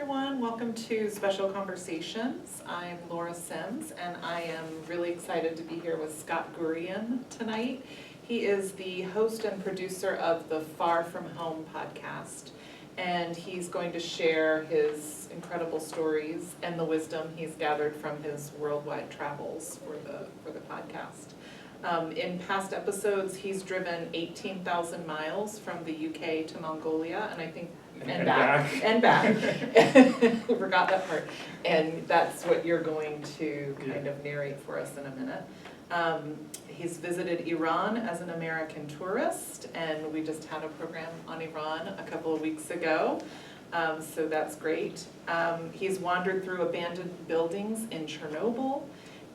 everyone. Welcome to Special Conversations. I'm Laura Sims, and I am really excited to be here with Scott Gurian tonight. He is the host and producer of the Far From Home podcast, and he's going to share his incredible stories and the wisdom he's gathered from his worldwide travels for the podcast. In past episodes, he's driven 18,000 miles from the UK to Mongolia, and I think and back. We forgot that part. And that's what you're going to kind of narrate for us in a minute. He's visited Iran as an American tourist, and we just had a program on Iran a couple of weeks ago, so that's great. He's wandered through abandoned buildings in Chernobyl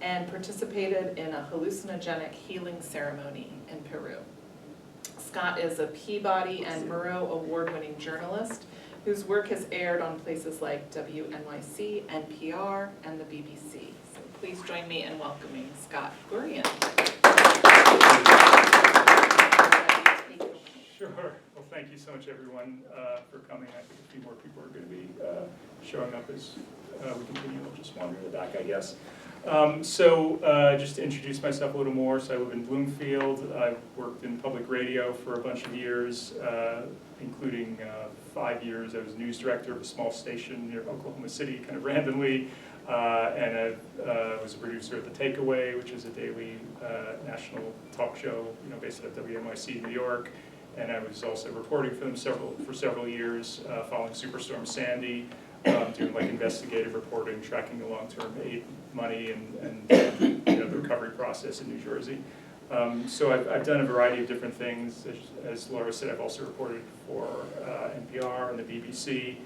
and participated in a hallucinogenic healing ceremony in Peru. Scott is a Peabody and Murrow award-winning journalist whose work has aired on places like WNYC, NPR, and the BBC. So please join me in welcoming Scott Gurian. Sure. Well, thank you so much, everyone, for coming. I think a few more people are going to be showing up as we continue. We'll just wander in the back, I guess. Just to introduce myself a little more, so I live in Bloomfield. I've worked in public radio for a bunch of years, including 5 years. I was news director of a small station near Oklahoma City, kind of randomly, and I was a producer at The Takeaway, which is a daily national talk show, based at WNYC in New York. And I was also reporting for them for several years, following Superstorm Sandy. Doing like investigative reporting, tracking the long-term aid money and the recovery process in New Jersey. So I've done a variety of different things. As Laura said, I've also reported for NPR and the BBC.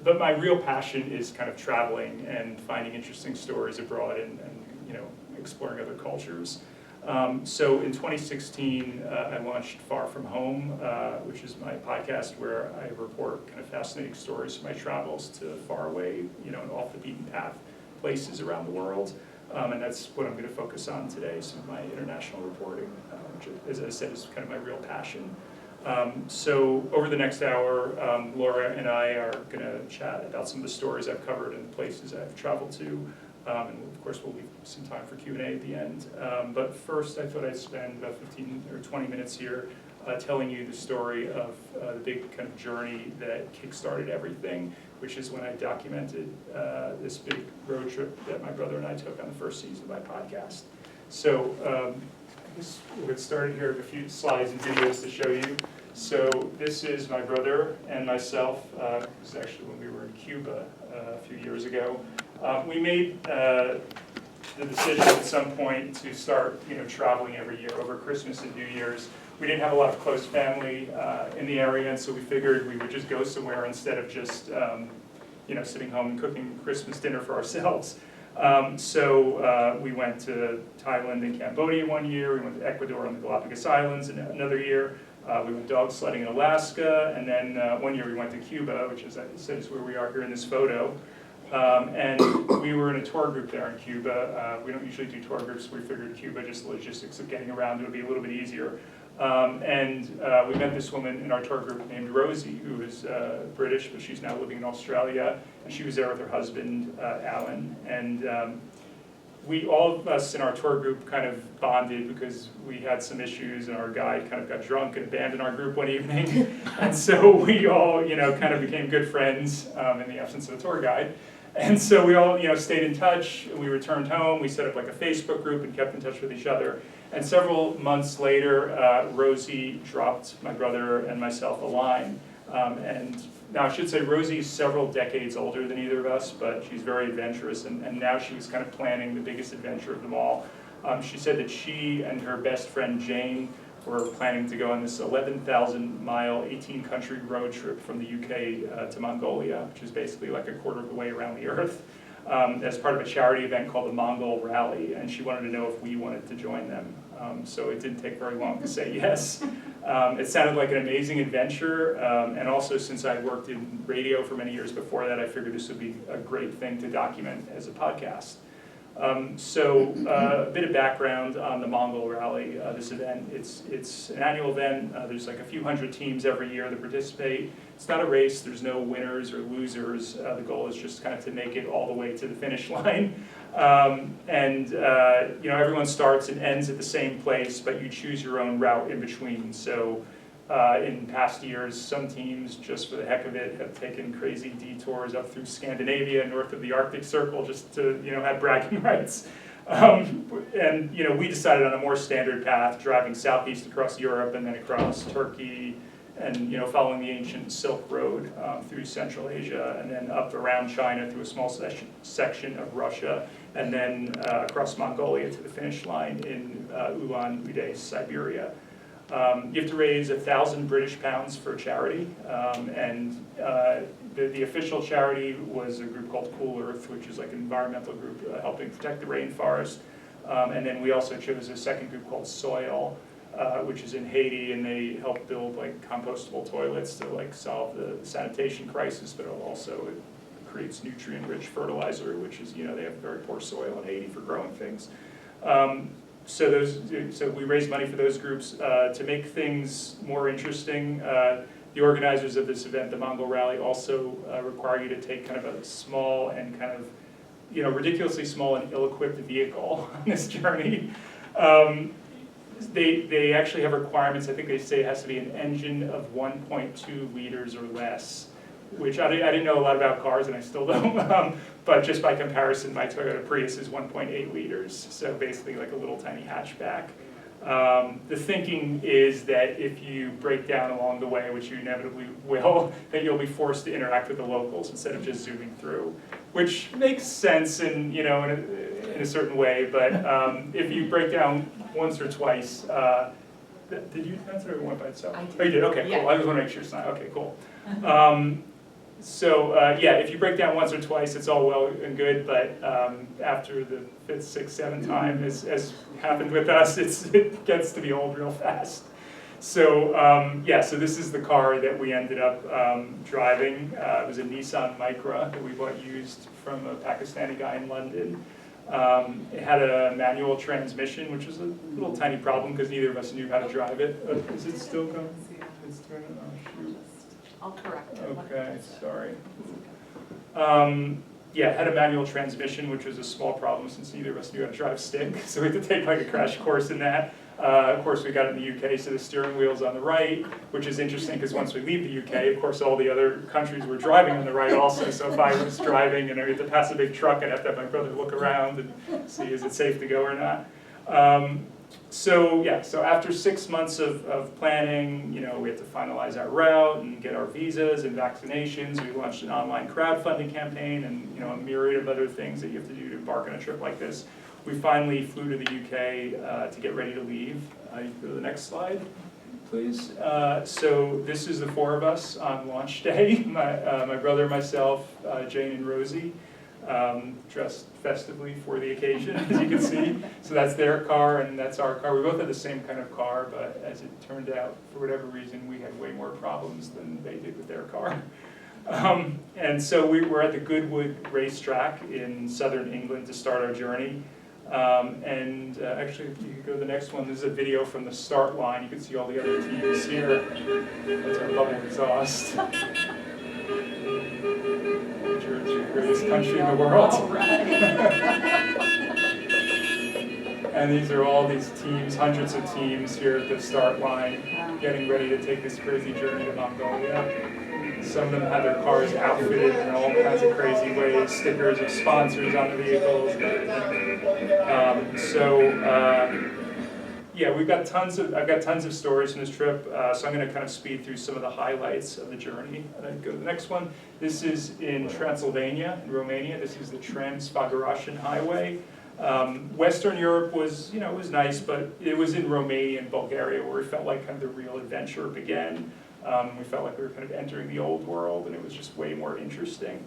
But my real passion is kind of traveling and finding interesting stories abroad and exploring other cultures. So in 2016, I launched Far From Home, which is my podcast where I report kind of fascinating stories from my travels to far away, and off the beaten path places around the world. And that's what I'm going to focus on today, some of my international reporting, which, as I said, is kind of my real passion. So over the next hour, Laura and I are going to chat about some of the stories I've covered and the places I've traveled to. And of course, we'll leave some time for Q&A at the end. But first, I thought I'd spend about 15 or 20 minutes here telling you the story of the big kind of journey that kickstarted everything, which is when I documented this big road trip that my brother and I took on the first season of my podcast. So I guess we'll get started here with a few slides and videos to show you. So this is my brother and myself. It was actually when we were in Cuba a few years ago. We made the decision at some point to start, traveling every year over Christmas and New Year's. We didn't have a lot of close family in the area, and so we figured we would just go somewhere instead of just, sitting home and cooking Christmas dinner for ourselves. So we went to Thailand and Cambodia one year. We went to Ecuador on the Galapagos Islands another year. We went dog sledding in Alaska, and then one year we went to Cuba, which, as I said, is where we are here in this photo. And we were in a tour group there in Cuba. We don't usually do tour groups. We figured Cuba, just the logistics of getting around, it would be a little bit easier. We met this woman in our tour group named Rosie, who is British, but she's now living in Australia. And she was there with her husband, Alan. And all of us in our tour group kind of bonded because we had some issues, and our guide kind of got drunk and abandoned our group one evening. And so we all, kind of became good friends in the absence of a tour guide. And so we all, stayed in touch. We returned home. We set up like a Facebook group and kept in touch with each other. And several months later, Rosie dropped my brother and myself a line. And now I should say Rosie's several decades older than either of us, but she's very adventurous, and now she was kind of planning the biggest adventure of them all. She said that she and her best friend Jane were planning to go on this 11,000-mile, 18-country road trip from the UK to Mongolia, which is basically like a quarter of the way around the Earth, as part of a charity event called the Mongol Rally, and she wanted to know if we wanted to join them. So it didn't take very long to say yes. It sounded like an amazing adventure, and also since I worked in radio for many years before that, I figured this would be a great thing to document as a podcast. A bit of background on the Mongol Rally, this event. It's an annual event. There's like a few hundred teams every year that participate. It's not a race. There's no winners or losers. The goal is just kind of to make it all the way to the finish line. Everyone starts and ends at the same place, but you choose your own route in between. So in past years, some teams, just for the heck of it, have taken crazy detours up through Scandinavia, north of the Arctic Circle, just to have bragging rights. We decided on a more standard path, driving southeast across Europe and then across Turkey, and following the ancient Silk Road through Central Asia, and then up around China through a small section of Russia, and then across Mongolia to the finish line in Ulan-Ude, Siberia. You have to raise 1,000 British pounds for charity, the official charity was a group called Cool Earth, which is like an environmental group helping protect the rainforest. And then we also chose a second group called Soil, which is in Haiti, and they help build like compostable toilets to like solve the sanitation crisis, but also it creates nutrient-rich fertilizer, which is, they have very poor soil in Haiti for growing things. So we raised money for those groups to make things more interesting. The organizers of this event, the Mongol Rally, also require you to take kind of a small and kind of, ridiculously small and ill-equipped vehicle on this journey. They actually have requirements. I think they say it has to be an engine of 1.2 liters or less, which I didn't know a lot about cars, and I still don't. But just by comparison, my Toyota Prius is 1.8 liters, so basically like a little tiny hatchback. The thinking is that if you break down along the way, which you inevitably will, that you'll be forced to interact with the locals instead of just zooming through, which makes sense in a certain way. But if you break down once or twice, did you answer it or one by itself? I did. Oh, you did. Okay, Yeah. cool. I just want to make sure it's not. Okay, cool. If you break down once or twice, it's all well and good, but after the 5th, 6th, 7th time, as happened with us, it gets to be old real fast. So so this is the car that we ended up driving. It was a Nissan Micra that we bought used from a Pakistani guy in London. It had a manual transmission, which was a little tiny problem because neither of us knew how to drive it. Is it still going? It's turning. Oh, shoot. I'll correct it. Okay, sorry. It had a manual transmission, which was a small problem since neither of us knew how to drive stick, so we had to take like a crash course in that. Of course, we got it in the UK, so the steering wheel's on the right, which is interesting because once we leave the UK, of course, all the other countries were driving on the right also, so if I was driving and I had to pass a big truck, I'd have to have my brother look around and see is it safe to go or not. So after 6 months of planning, we had to finalize our route and get our visas and vaccinations. We launched an online crowdfunding campaign and a myriad of other things that you have to do to embark on a trip like this. We finally flew to the UK to get ready to leave. You can go to the next slide, please. So this is the 4 of us on launch day. My brother, myself, Jane, and Rosie. Dressed festively for the occasion, as you can see. So that's their car and that's our car. We both had the same kind of car, but as it turned out, for whatever reason, we had way more problems than they did with their car. And so we were at the Goodwood racetrack in southern England to start our journey. Actually, if you could go to the next one, this is a video from the start line. You can see all the other teams here. That's our bubble exhaust. It's the greatest country in the world. And these are all these teams, hundreds of teams here at the start line, getting ready to take this crazy journey to Mongolia. Some of them have their cars outfitted in all kinds of crazy ways, stickers of sponsors on the vehicles and everything. I've got tons of stories from this trip, so I'm going to kind of speed through some of the highlights of the journey. And then go to the next one. This is in Transylvania, in Romania. This is the Trans-Făgărașan Highway. Western Europe was nice, but it was in Romania and Bulgaria where we felt like kind of the real adventure began. We felt like we were kind of entering the old world, and it was just way more interesting.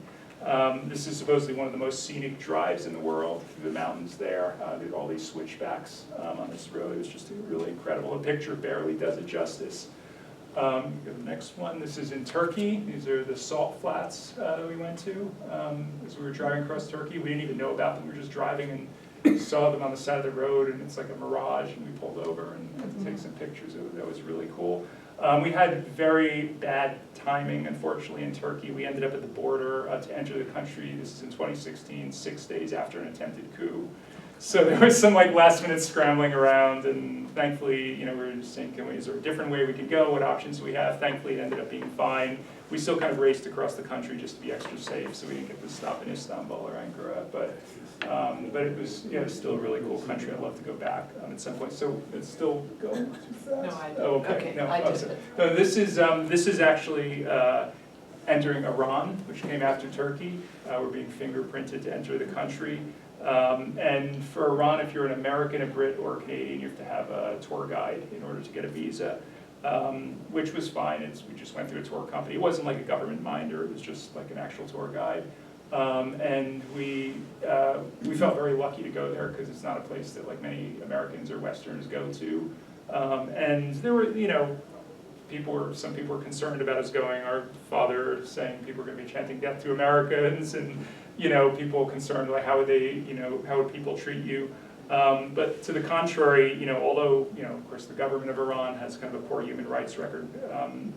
This is supposedly one of the most scenic drives in the world through the mountains there. There's all these switchbacks on this road. It was just really incredible. A picture barely does it justice. Go to the next one. This is in Turkey. These are the salt flats that we went to as we were driving across Turkey. We didn't even know about them. We were just driving and saw them on the side of the road, and it's like a mirage, and we pulled over and had to take some pictures. That was really cool. We had very bad timing, unfortunately, in Turkey. We ended up at the border to enter the country. This is in 2016, 6 days after an attempted coup. So there was some like last minute scrambling around, and thankfully, we were just saying, is there a different way we could go? What options do we have? Thankfully, it ended up being fine. We still kind of raced across the country just to be extra safe, so we didn't get to stop in Istanbul or Ankara. But it was, it was still a really cool country. I'd love to go back at some point. So it's still going. No, I didn't. Oh, okay. No, I did. No, this is actually entering Iran, which came after Turkey. We're being fingerprinted to enter the country. And for Iran, if you're an American, a Brit, or a Canadian, you have to have a tour guide in order to get a visa, which was fine. We just went through a tour company. It wasn't like a government minder. It was just like an actual tour guide. And we felt very lucky to go there because it's not a place that like many Americans or Westerns go to. And there were, some people were concerned about us going. Our father saying people were going to be chanting death to Americans, and people concerned like how would people treat you? But to the contrary, although of course the government of Iran has kind of a poor human rights record and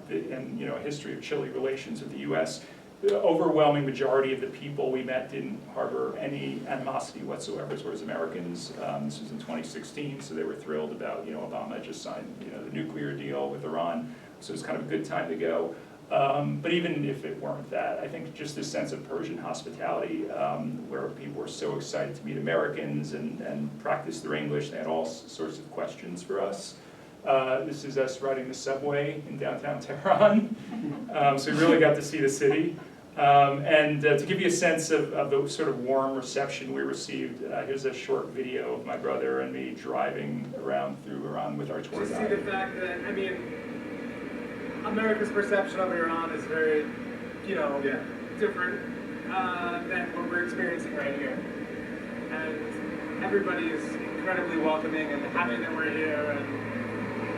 a history of chilly relations with the U.S., the overwhelming majority of the people we met didn't harbor any animosity whatsoever towards Americans. This was in 2016, so they were thrilled about, Obama just signed, the nuclear deal with Iran, so it was kind of a good time to go. But even if it weren't that, I think just this sense of Persian hospitality, where people were so excited to meet Americans and practice their English, they had all sorts of questions for us. This is us riding the subway in downtown Tehran, so we really got to see the city. And to give you a sense of the sort of warm reception we received, here's a short video of my brother and me driving around through Iran with our tour guide. To see the fact that, America's perception of Iran is very, different than what we're experiencing right here. And everybody is incredibly welcoming and happy that we're here, and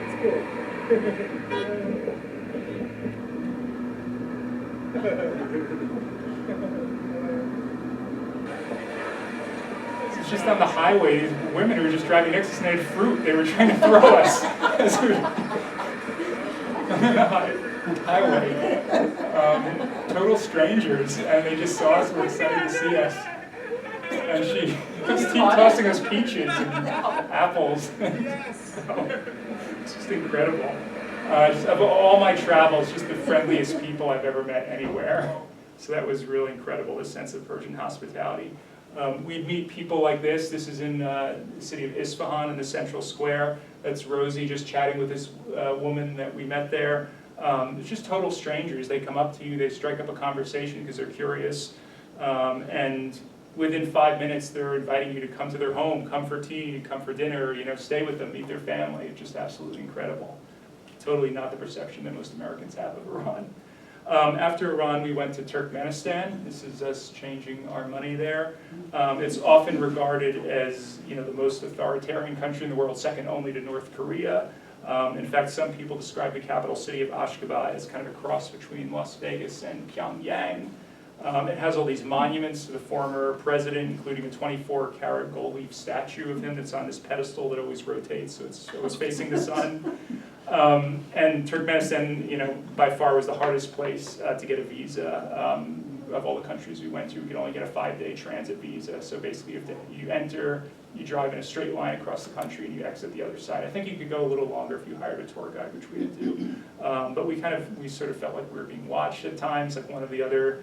it's cool. It's just on the highway, these women who were just driving next to us and they had fruit they were trying to throw us as we were on the highway. Total strangers, and they just saw us, were excited to see us. And she just keep tossing us peaches and apples. So, it's just incredible. Of all my travels, just the friendliest people I've ever met anywhere. So that was really incredible, this sense of Persian hospitality. We'd meet people like this. This is in the city of Isfahan in the central square. That's Rosie just chatting with this woman that we met there. It's just total strangers. They come up to you, they strike up a conversation because they're curious. And within 5 minutes, they're inviting you to come to their home, come for tea, come for dinner, stay with them, meet their family. It's just absolutely incredible. Totally not the perception that most Americans have of Iran. After Iran, we went to Turkmenistan. This is us changing our money there. It's often regarded as the most authoritarian country in the world, second only to North Korea. In fact, some people describe the capital city of Ashgabat as kind of a cross between Las Vegas and Pyongyang. It has all these monuments to the former president, including a 24-karat gold leaf statue of him that's on this pedestal that always rotates, so it's always facing the sun. And Turkmenistan, by far was the hardest place to get a visa. Of all the countries we went to, we could only get a 5-day transit visa. So basically, you enter, you drive in a straight line across the country, and you exit the other side. I think you could go a little longer if you hired a tour guide, which we didn't do. But we sort of felt like we were being watched at times. Like one of the other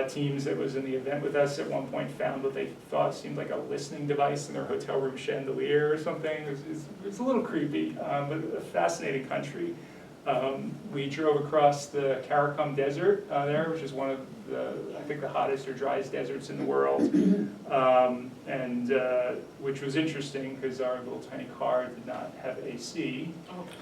teams that was in the event with us at one point found what they thought seemed like a listening device in their hotel room chandelier or something. It was a little creepy, but a fascinating country. We drove across the Karakum Desert there, which is one of I think the hottest or driest deserts in the world, and which was interesting because our little tiny car did not have AC.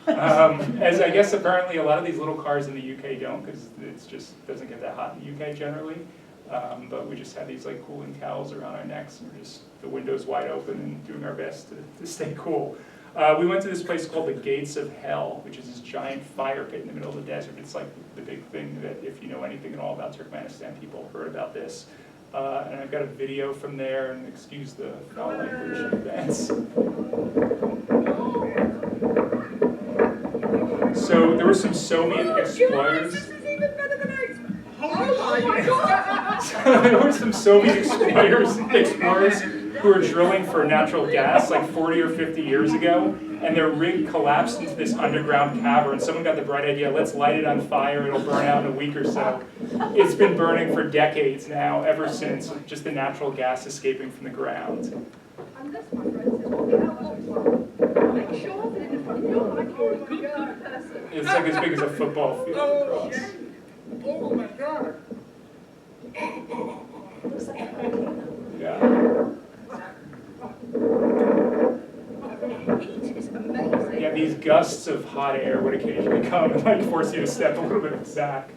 As I guess apparently a lot of these little cars in the UK don't, because it just doesn't get that hot in the UK generally. But we just had these like cooling towels around our necks, and we're just the windows wide open and doing our best to stay cool. We went to this place called the Gates of Hell, which is this giant fire pit in the middle of the desert. It's like the big thing that if you know anything at all about Turkmenistan, people heard about this. And I've got a video from there, and excuse the foul language in advance. So there were some Soviet explorers. This is even better than I expected. Oh my God! There were some Soviet explorers who were drilling for natural gas like 40 or 50 years ago, and their rig collapsed into this underground cavern. Someone got the bright idea, let's light it on fire, it'll burn out in a week or so. It's been burning for decades now, ever since, just the natural gas escaping from the ground. And this, my friends, is what the hell looks like. Make sure that if you're like you're a good person. It's like as big as a football field Oh, across. shit. Oh my God. Yeah. The heat is amazing. Yeah, these gusts of hot air would occasionally come and like force you to step a little bit back.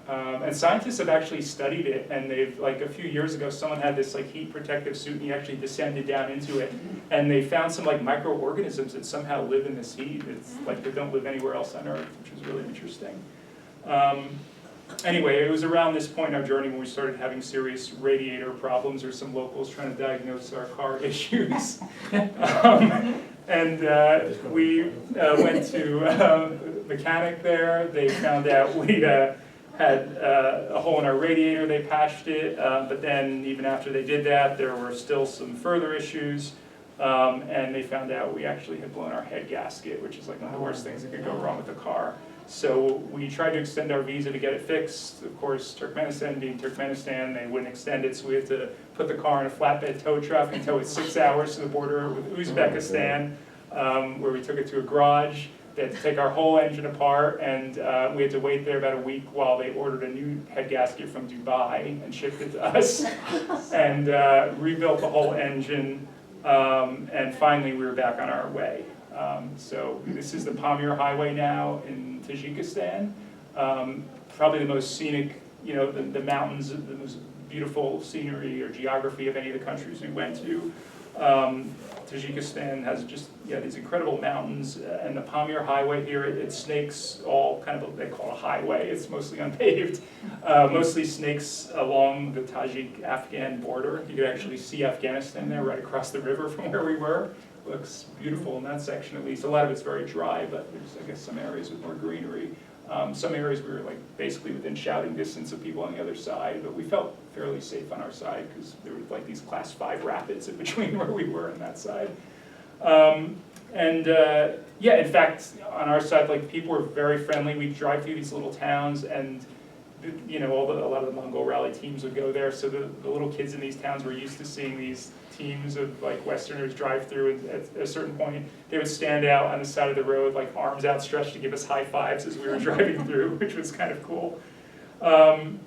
And scientists have actually studied it, and they've, like a few years ago, someone had this like heat protective suit, and he actually descended down into it, and they found some like microorganisms that somehow live in this heat. It's like they don't live anywhere else on Earth, which is really interesting. Anyway, it was around this point in our journey when we started having serious radiator problems, or some locals trying to diagnose our car issues. We went to a mechanic there. They found out we had a hole in our radiator. They patched it, but then even after they did that, there were still some further issues. And they found out we actually had blown our head gasket, which is like one of the worst things that could go wrong with a car. So we tried to extend our visa to get it fixed. Of course, Turkmenistan being Turkmenistan, they wouldn't extend it, so we had to put the car in a flatbed tow truck and tow it 6 hours to the border with Uzbekistan, where we took it to a garage. They had to take our whole engine apart, and we had to wait there about a week while they ordered a new head gasket from Dubai and shipped it to us, and rebuilt the whole engine, and finally we were back on our way. So this is the Pamir Highway now in Tajikistan. Probably the most scenic, the mountains, the most beautiful scenery or geography of any of the countries we went to. Tajikistan has just, these incredible mountains, and the Pamir Highway here, it snakes all kind of, they call it a highway, it's mostly unpaved, mostly snakes along the Tajik-Afghan border. You could actually see Afghanistan there right across the river from where we were. Looks beautiful in that section at least. A lot of it's very dry, but there's, I guess, some areas with more greenery. Some areas we were like basically within shouting distance of people on the other side, but we felt fairly safe on our side because there were like these class 5 rapids in between where we were and that side. In fact, on our side, like people were very friendly. We'd drive through these little towns, and a lot of the Mongol rally teams would go there. So the little kids in these towns were used to seeing these teams of like Westerners drive through, and at a certain point they would stand out on the side of the road, like arms outstretched to give us high fives as we were driving through, which was kind of cool. The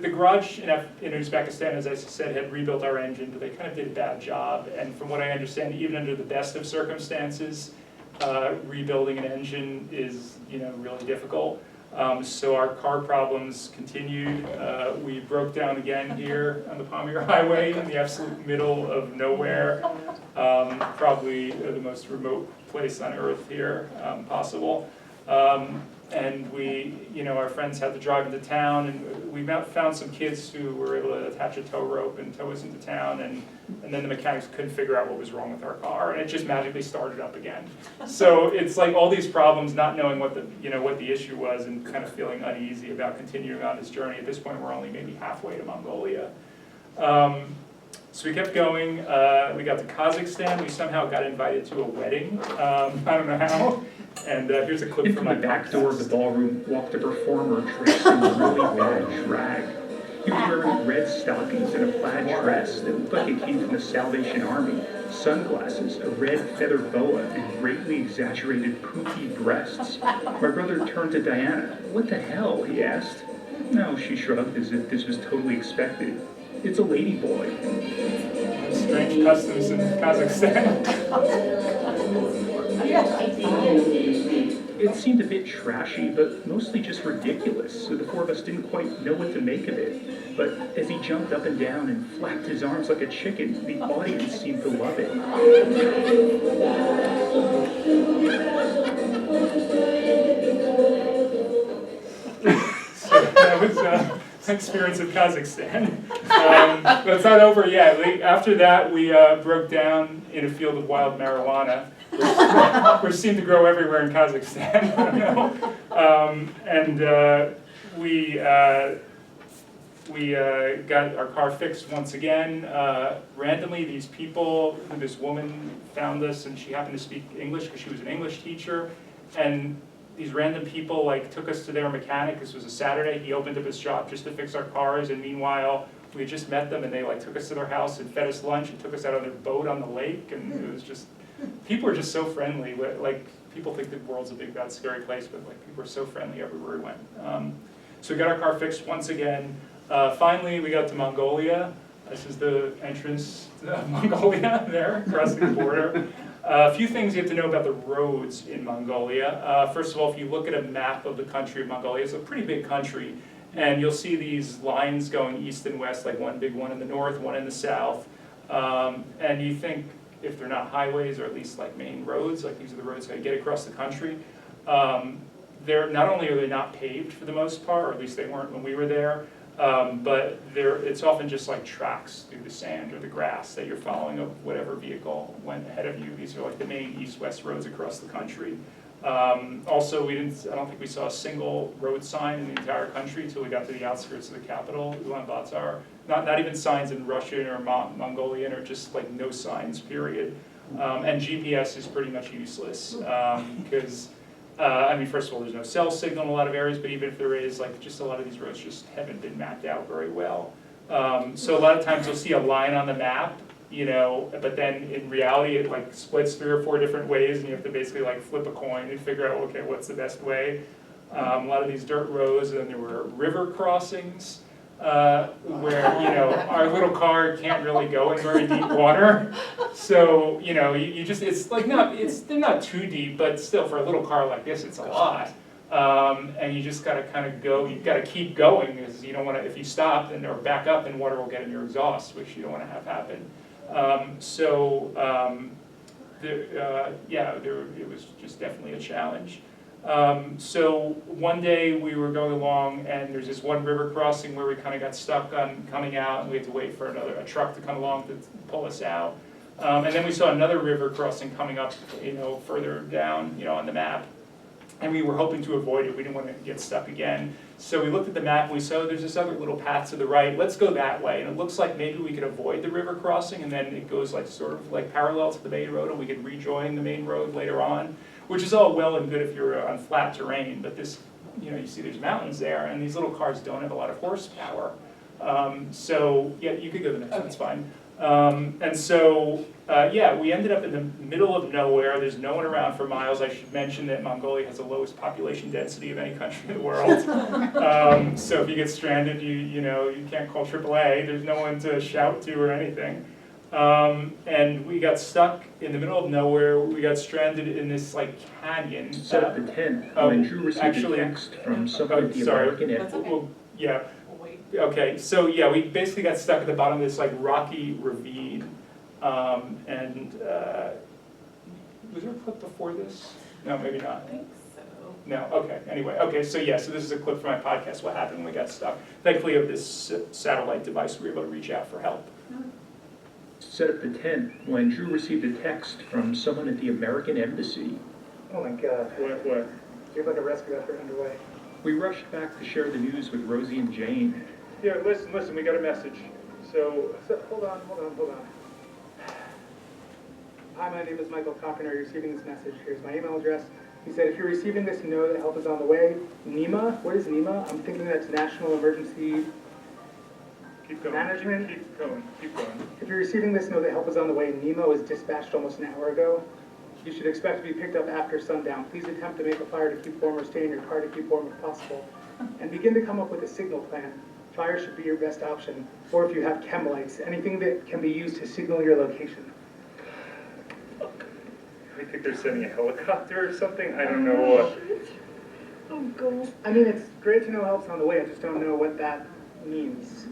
garage in Uzbekistan, as I said, had rebuilt our engine, but they kind of did a bad job. And from what I understand, even under the best of circumstances, rebuilding an engine is really difficult. So our car problems continued. We broke down again here on the Pamir Highway in the absolute middle of nowhere, probably the most remote place on earth here possible. And our friends had to drive into town, and we found some kids who were able to attach a tow rope and tow us into town, and then the mechanics couldn't figure out what was wrong with our car, and it just magically started up again. So it's like all these problems, not knowing what the issue was, and kind of feeling uneasy about continuing on this journey. At this point, we're only maybe halfway to Mongolia. So we kept going. We got to Kazakhstan. We somehow got invited to a wedding. I don't know how. And here's a clip from my the back door of the ballroom walked a performer dressed in really bad drag. He was wearing red stockings and a plaid dress that looked like it came from the Salvation Army, sunglasses, a red feather boa, and greatly exaggerated poofy breasts. My brother turned to Diana. "What the hell?" he asked. No, she shrugged as if this was totally expected. "It's a lady boy." Strange customs in Kazakhstan. It seemed a bit trashy, but mostly just ridiculous, so the four of us didn't quite know what to make of it. But as he jumped up and down and flapped his arms like a chicken, the audience seemed to love it. So that was an experience in Kazakhstan. But it's not over yet. After that, we broke down in a field of wild marijuana, which seemed to grow everywhere in Kazakhstan. I don't know. And we got our car fixed once again. Randomly, this woman found us, and she happened to speak English because she was an English teacher. And these random people took us to their mechanic. This was a Saturday. He opened up his shop just to fix our cars, and meanwhile, we had just met them, and they took us to their house and fed us lunch and took us out on their boat on the lake. And it was just, people are just so friendly. People think the world's a big, bad, scary place, but people are so friendly everywhere we went. So we got our car fixed once again. Finally, we got to Mongolia. This is the entrance to Mongolia there, crossing the border. A few things you have to know about the roads in Mongolia. First of all, if you look at a map of the country of Mongolia, it's a pretty big country. And you'll see these lines going east and west, like one big one in the north, one in the south. And you think, if they're not highways, or at least main roads, these are the roads that get across the country, not only are they not paved for the most part, or at least they weren't when we were there, but it's often just tracks through the sand or the grass that you're following of whatever vehicle went ahead of you. These are the main east-west roads across the country. Also, I don't think we saw a single road sign in the entire country until we got to the outskirts of the capital, Ulaanbaatar. Not even signs in Russian or Mongolian, or just no signs, period. And GPS is pretty much useless because first of all, there's no cell signal in a lot of areas, but even if there is, just a lot of these roads just haven't been mapped out very well. So a lot of times you'll see a line on the map, but then in reality it splits 3 or 4 different ways, and you have to basically flip a coin and figure out, okay, what's the best way. A lot of these dirt roads, and then there were river crossings, where our little car can't really go in very deep water, so you just they're not too deep, but still for a little car like this it's a lot, and you just got to kind of go. You've got to keep going because you don't want to. If you stop or back up, then water will get in your exhaust, which you don't want to have happen. It was just definitely a challenge. So one day we were going along, and there's this one river crossing where we kind of got stuck on coming out, and we had to wait for a truck to come along to pull us out. And then we saw another river crossing coming up, further down, on the map. And we were hoping to avoid it. We didn't want to get stuck again. So we looked at the map and we saw there's this other little path to the right. Let's go that way. And it looks like maybe we could avoid the river crossing, and then it goes parallel to the main road, and we could rejoin the main road later on. Which is all well and good if you're on flat terrain, but this, you see there's mountains there, and these little cars don't have a lot of horsepower. So yeah, you could go to the next one, it's fine. We ended up in the middle of nowhere. There's no one around for miles. I should mention that Mongolia has the lowest population density of any country in the world. So if you get stranded, you can't call AAA. There's no one to shout to or anything. And we got stuck in the middle of nowhere. We got stranded in this canyon. Set up the tent when Drew received a text from someone at the American Embassy. Okay, so yeah, we basically got stuck at the bottom of this rocky ravine. Was there a clip before this? No, maybe not. I think so. No, okay, anyway. Okay, so this is a clip from my podcast, what happened when we got stuck. Thankfully, of this satellite device, we were able to reach out for help. Set up the tent when Drew received a text from someone at the American Embassy. Oh my God. What? Do you have a rescue effort underway? We rushed back to share the news with Rosie and Jane. Yeah, listen, we got a message. So Hold on. Hi, my name is Michael Cochran. Are you receiving this message? Here's my email address. He said, if you're receiving this, know that help is on the way. NEMA? What is NEMA? I'm thinking that's National Emergency keep going. Management. Keep going. If you're receiving this, know that help is on the way. NEMA was dispatched almost an hour ago. You should expect to be picked up after sundown. Please attempt to make a fire to keep warm or stay in your car to keep warm if possible. And begin to come up with a signal plan. Fire should be your best option. Or if you have chem lights, anything that can be used to signal your location. I think they're sending a helicopter or something. I don't know. Oh, God. I mean, it's great to know help's on the way. I just don't know what that means.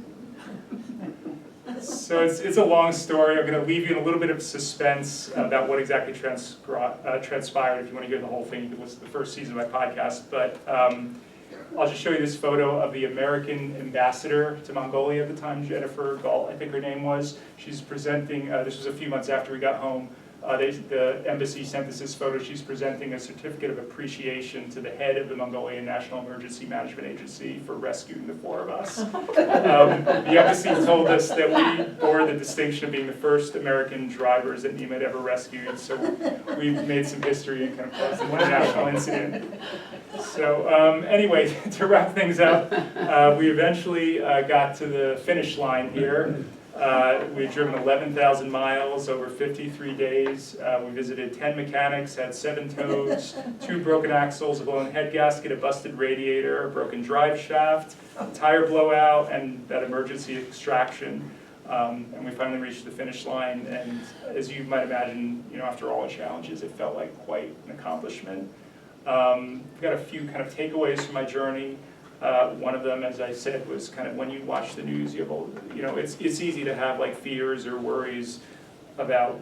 So it's a long story. I'm going to leave you in a little bit of suspense about what exactly transpired. If you want to hear the whole thing, you can listen to the first season of my podcast. But I'll just show you this photo of the American ambassador to Mongolia at the time, Jennifer Galt, I think her name was. She's presenting, this was a few months after we got home. The embassy sent us this photo. She's presenting a certificate of appreciation to the head of the Mongolian National Emergency Management Agency for rescuing the four of us. The embassy told us that we bore the distinction of being the first American drivers that NEMA had ever rescued, so we made some history and kind of caused an international incident. So anyway, to wrap things up, we eventually got to the finish line here. We had driven 11,000 miles over 53 days. We visited 10 mechanics, had 7 tows, 2 broken axles, a blown head gasket, a busted radiator, a broken drive shaft, a tire blowout, and that emergency extraction. And we finally reached the finish line. And as you might imagine, after all the challenges, it felt like quite an accomplishment. I've got a few kind of takeaways from my journey. One of them, as I said, was kind of when you watch the news, it's easy to have like fears or worries about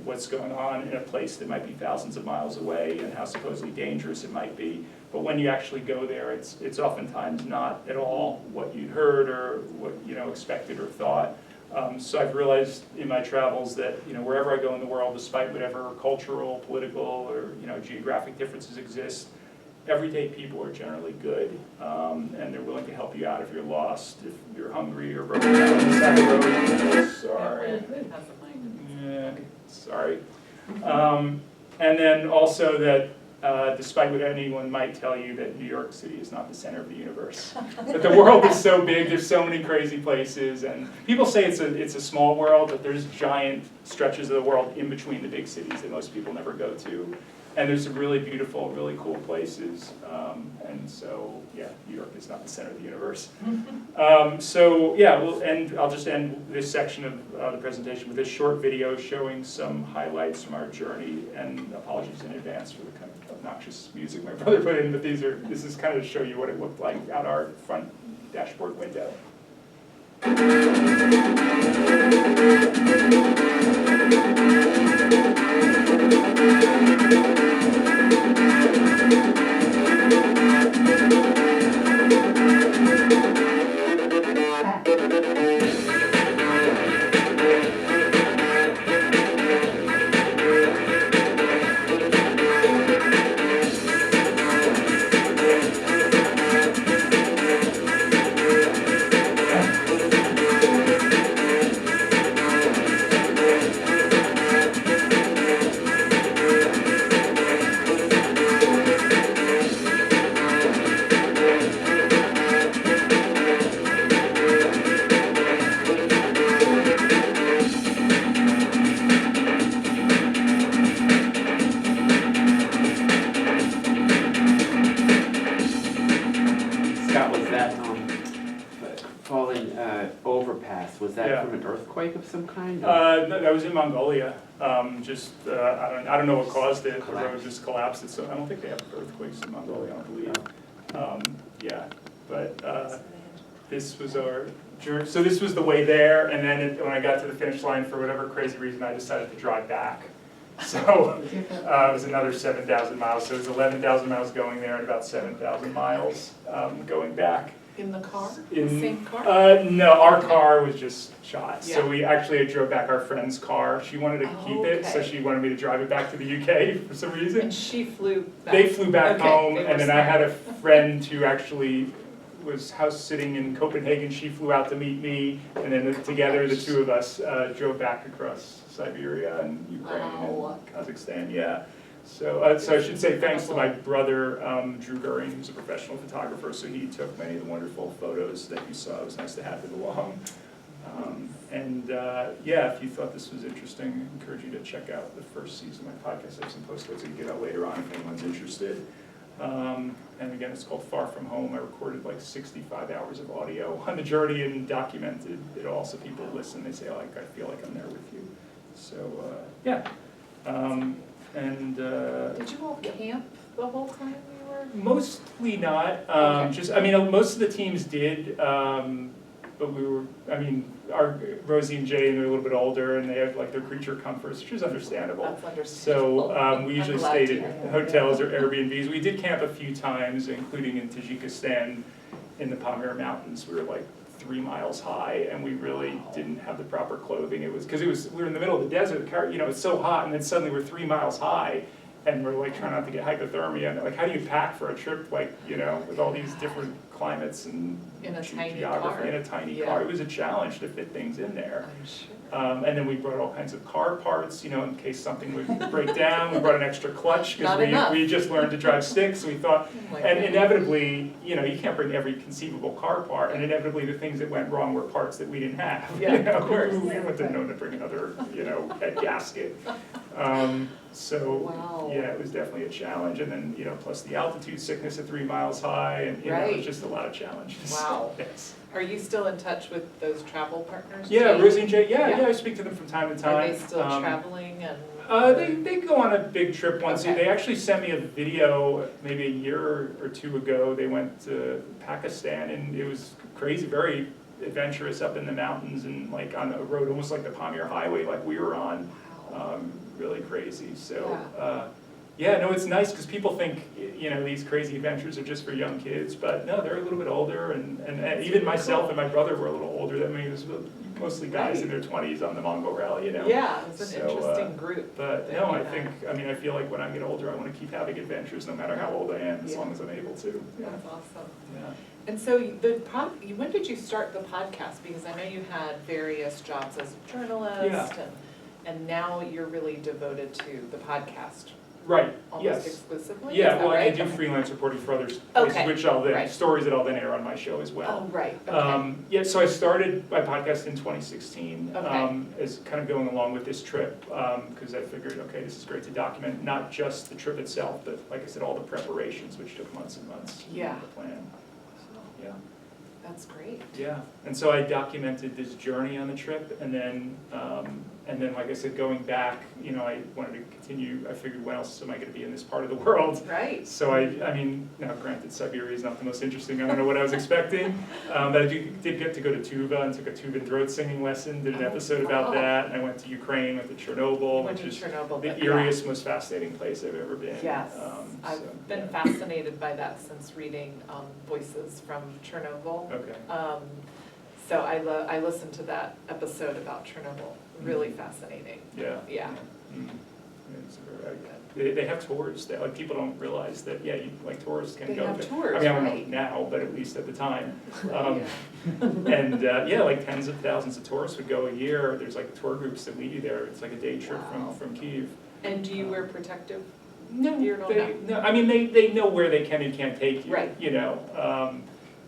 what's going on in a place that might be thousands of miles away and how supposedly dangerous it might be. But when you actually go there, it's oftentimes not at all what you'd heard or what expected or thought. So I've realized in my travels that wherever I go in the world, despite whatever cultural, political, or geographic differences exist, everyday people are generally good, and they're willing to help you out if you're lost, if you're hungry or broken down on the side of the road. Sorry. Yeah, sorry. And then also that despite what anyone might tell you, that New York City is not the center of the universe. But the world is so big, there's so many crazy places, and people say it's a small world, but there's giant stretches of the world in between the big cities that most people never go to. And there's some really beautiful, really cool places. And so, yeah, New York is not the center of the universe. So, yeah, I'll just end this section of the presentation with this short video showing some highlights from our journey. And apologies in advance for the kind of obnoxious music my brother put in, but this is kind of to show you what it looked like out our front dashboard window. Was that from an earthquake of some kind? That was in Mongolia. I don't know what caused it. The road just collapsed. So I don't think they have earthquakes in Mongolia, I don't believe. Yeah, but this was our journey. So this was the way there, and then when I got to the finish line, for whatever crazy reason, I decided to drive back. So it was another 7,000 miles. So it was 11,000 miles going there and about 7,000 miles going back. In the car? The same car? No, our car was just shot. Yeah. So I drove back our friend's car. She wanted to keep it, so she wanted me to drive it back to the UK for some reason. And she flew back? They flew back home, and then I smart. had a friend who actually was house sitting in Copenhagen. She flew out to meet me, and then together the two of us drove back across Siberia and Ukraine and Kazakhstan. Yeah. So I should say thanks to my brother, Drew Gurian, who's a professional photographer, so he took many of the wonderful photos that you saw. It was nice to have it along. Yeah, if you thought this was interesting, I encourage you to check out the first season of my podcast. I have some postcards that you get out later on if anyone's interested. And again, it's called Far From Home. I recorded like 65 hours of audio on the journey and documented it all, so people listen. They say, I feel like I'm there with you. So, yeah. And Did you all camp the whole time you were? mostly not. Okay. Just, I mean, most of the teams did, but we were, I mean, our Rosie and Jay, they're a little bit older, and they have like their creature comforts, which is understandable. That's understandable. So we usually I'm glad stayed to hear at that. hotels or Airbnbs. We did camp a few times, including in Tajikistan, in the Pamir Mountains. We were like 3 miles high, and we really didn't have the proper clothing. It was, because we were in the middle of the desert, you know, it's so hot, and then suddenly we're 3 miles high, and we're like trying not to get hypothermia. And like, how do you pack for a trip, like, you know, with all these different climates and In a tiny geography car. in a tiny Yeah. car? It was a challenge to fit things in there. I'm sure. And then we brought all kinds of car parts, you know, in case something would break down. We brought an extra clutch Not because enough. we just learned to drive sticks. So we thought, Oh my and goodness. inevitably, you know, you can't bring every conceivable car part, and inevitably the things that went wrong were parts that we didn't have. Yeah, you know? of course. We wouldn't have known to bring another, you know, head gasket. So, Wow. yeah, it was definitely a challenge. And then, you know, plus the altitude sickness at 3 miles high, and, you know, it Right. was just a lot of challenges. Wow. Yes. Are you still in touch with those travel partners? Yeah, Jay? Rosie and Jay, yeah, Yeah. I speak to them from time to time. Are they still traveling and? They go on a big trip once. Okay. They actually sent me a video maybe a year or two ago. They went to Pakistan, and it was crazy, very adventurous up in the mountains and like on a road almost like the Pamir Highway like we were on. Really crazy. So yeah, no, it's nice because people think, you know, these crazy adventures are just for young kids, but no, they're a little bit older, and even myself and my brother were a little older. I mean, it was mostly guys in their 20s on the Mongol Rally, you know. Yeah, it's an So, interesting group. But that no, you I have. think, I mean, I feel like when I get older, I want to keep having adventures no matter how old I am, as Yeah. long as I'm able to. Yeah. That's awesome. Yeah. And so when did you start the podcast? Because I know you had various jobs as a journalist, and now you're really devoted to the podcast Right, almost yes. exclusively? Yeah, Is that well, I right? do freelance reporting for other places, Okay, which I'll then, right. stories that I'll then air on my show as well. Oh, right, okay. Yeah, so I started my podcast in 2016, Okay. as kind of going along with this trip, because I figured, okay, this is great to document, not just the trip itself, but like I said, all the preparations, which took months and months Yeah. to plan. So, yeah. That's great. Yeah, and so I documented this journey on the trip, and then like I said, going back, you know, I wanted to continue. I figured, when else am I going to be in this part of the world? Right. So I mean, now granted, Siberia is not the most interesting. I don't know what I was expecting, but I did get to go to Tuva and took a tuba and throat singing lesson. Did an episode about wow. that, and I went to Ukraine, went to Chernobyl, Went which to is Chernobyl, the but eeriest, most fascinating place I've ever been. Yes, So, I've been yeah. fascinated by that since reading Voices from Chernobyl. Okay. So I listened to that episode about Chernobyl, really Mm-hmm. fascinating. Yeah. Yeah. Mm. It's they have tours that, like, people don't realize that, yeah, you, like, tourists can They go. have there. tours, I mean, I don't right. know now, but at least at the time. Yeah. And, yeah, like tens of thousands of tourists would go a year. There's like tour groups that lead you there. It's like a day trip Wow. from Kyiv. And do you wear protective? No, Gear at all? no, I mean, they know where they can and can't take you. Right. You know,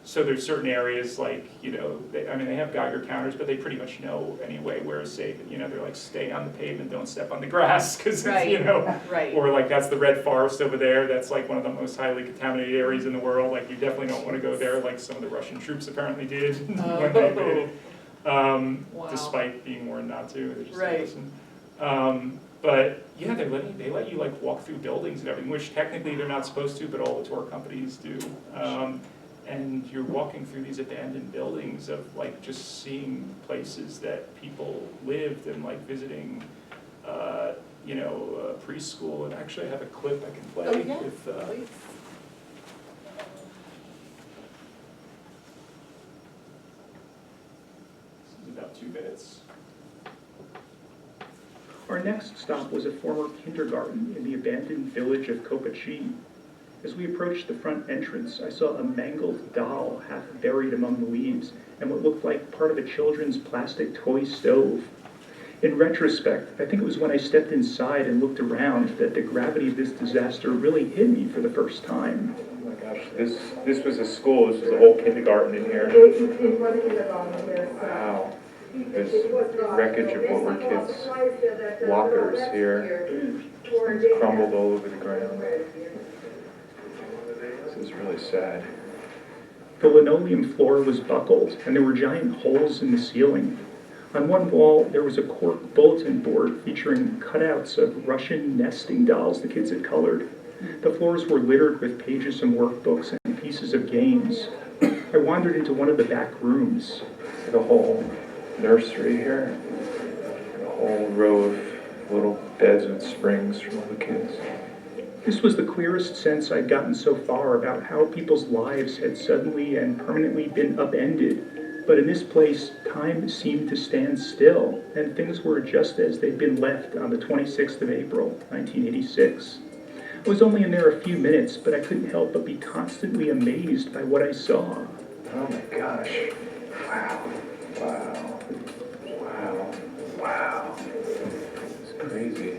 so there's certain areas like, you know, I mean, they have Geiger counters, but they pretty much know anyway where is safe. You know, they're like, stay on the pavement, don't step on the grass, because, Right. you know. Right. Or like, that's the red forest over there, that's like one of the most highly contaminated areas in the world. Like, you definitely don't want to go there, like some of the Russian troops apparently did when they invaded. Wow. Despite being warned not to, they just Right. didn't listen. But yeah, they let you like walk through buildings and everything, which technically they're not supposed to, but all the tour companies do. And you're walking through these abandoned buildings of like just seeing places that people lived and like visiting, you know, preschool. And actually I have a clip I can play Oh, yeah, with. please. This is about 2 minutes. Our next stop was a former kindergarten in the abandoned village of Kopachi. As we approached the front entrance, I saw a mangled doll half buried among the leaves and what looked like part of a children's plastic toy stove. In retrospect, I think it was when I stepped inside and looked around that the gravity of this disaster really hit me for the first time. Oh my gosh, this was a school, this was an old kindergarten in here. Wow. There's wreckage of what were kids' lockers here. Just crumbled all over the ground. This is really sad. The linoleum floor was buckled, and there were giant holes in the ceiling. On one wall, there was a cork bulletin board featuring cutouts of Russian nesting dolls the kids had colored. The floors were littered with pages from workbooks and pieces of games. I wandered into one of the back rooms. The whole nursery here, a whole row of little beds with springs for all the kids. This was the clearest sense I'd gotten so far about how people's lives had suddenly and permanently been upended. But in this place, time seemed to stand still, and things were just as they'd been left on the 26th of April, 1986. I was only in there a few minutes, but I couldn't help but be constantly amazed by what I saw. Oh my gosh. Wow. Wow. Wow. Wow. It's crazy.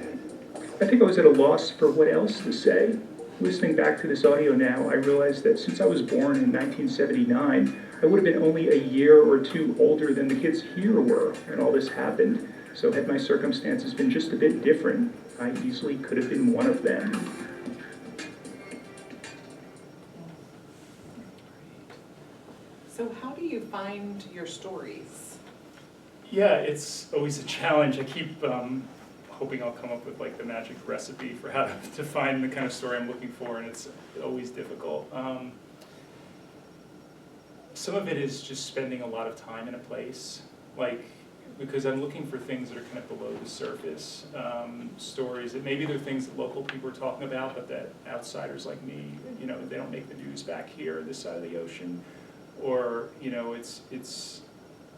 I think I was at a loss for what else to say. Listening back to this audio now, I realized that since I was born in 1979, I would have been only a year or two older than the kids here were when all this happened. So had my circumstances been just a bit different, I easily could have been one of them. So how do you find your stories? Yeah, it's always a challenge. I keep hoping I'll come up with like the magic recipe for how to find the kind of story I'm looking for, and it's always difficult. Some of it is just spending a lot of time in a place, like, because I'm looking for things that are kind of below the surface, stories that maybe they're things that local people are talking about, but that outsiders like me, you know, they don't make the news back here, this side of the ocean, or, you know, it's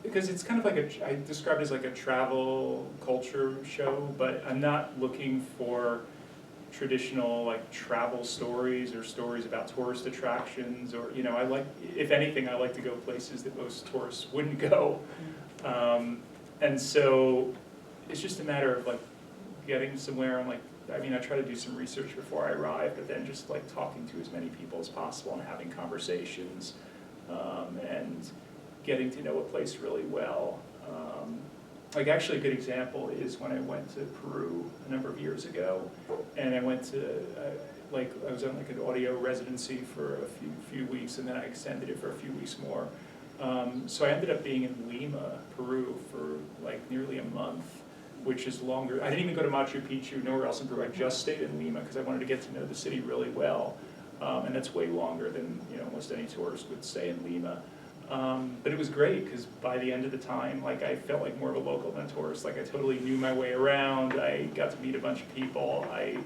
because it's kind of like I describe it as like a travel culture show, but I'm not looking for traditional like travel stories or stories about tourist attractions, or, you know, I like, if anything, I like to go places that most tourists wouldn't go. And so it's just a matter of like getting somewhere and like, I mean, I try to do some research before I arrive, but then just like talking to as many people as possible and having conversations, and getting to know a place really well. Like actually a good example is when I went to Peru a number of years ago, and I went to, I was on like an audio residency for a few weeks, and then I extended it for a few weeks more. So I ended up being in Lima, Peru for like nearly a month, which is longer. I didn't even go to Machu Picchu, nowhere else in Peru. I just stayed in Lima because I wanted to get to know the city really well. And that's way longer than, you know, almost any tourist would stay in Lima. But it was great because by the end of the time, like I felt like more of a local than a tourist. Like I totally knew my way around. I got to meet a bunch of people. I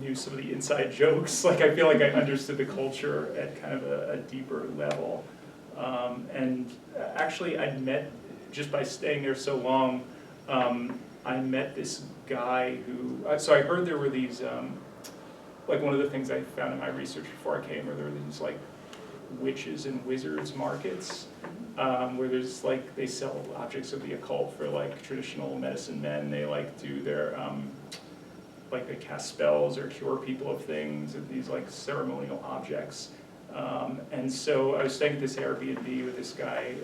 knew some of the inside jokes. Like I feel like I understood the culture at kind of a deeper level. And actually I met, just by staying there so long, I met this guy who, so I heard there were these, like one of the things I found in my research before I came, where there were these like witches and wizards markets, where there's like, they sell objects of the occult for like traditional medicine men. They like do their, like they cast spells or cure people of things, and these like ceremonial objects. And so I was staying at this Airbnb with this guy,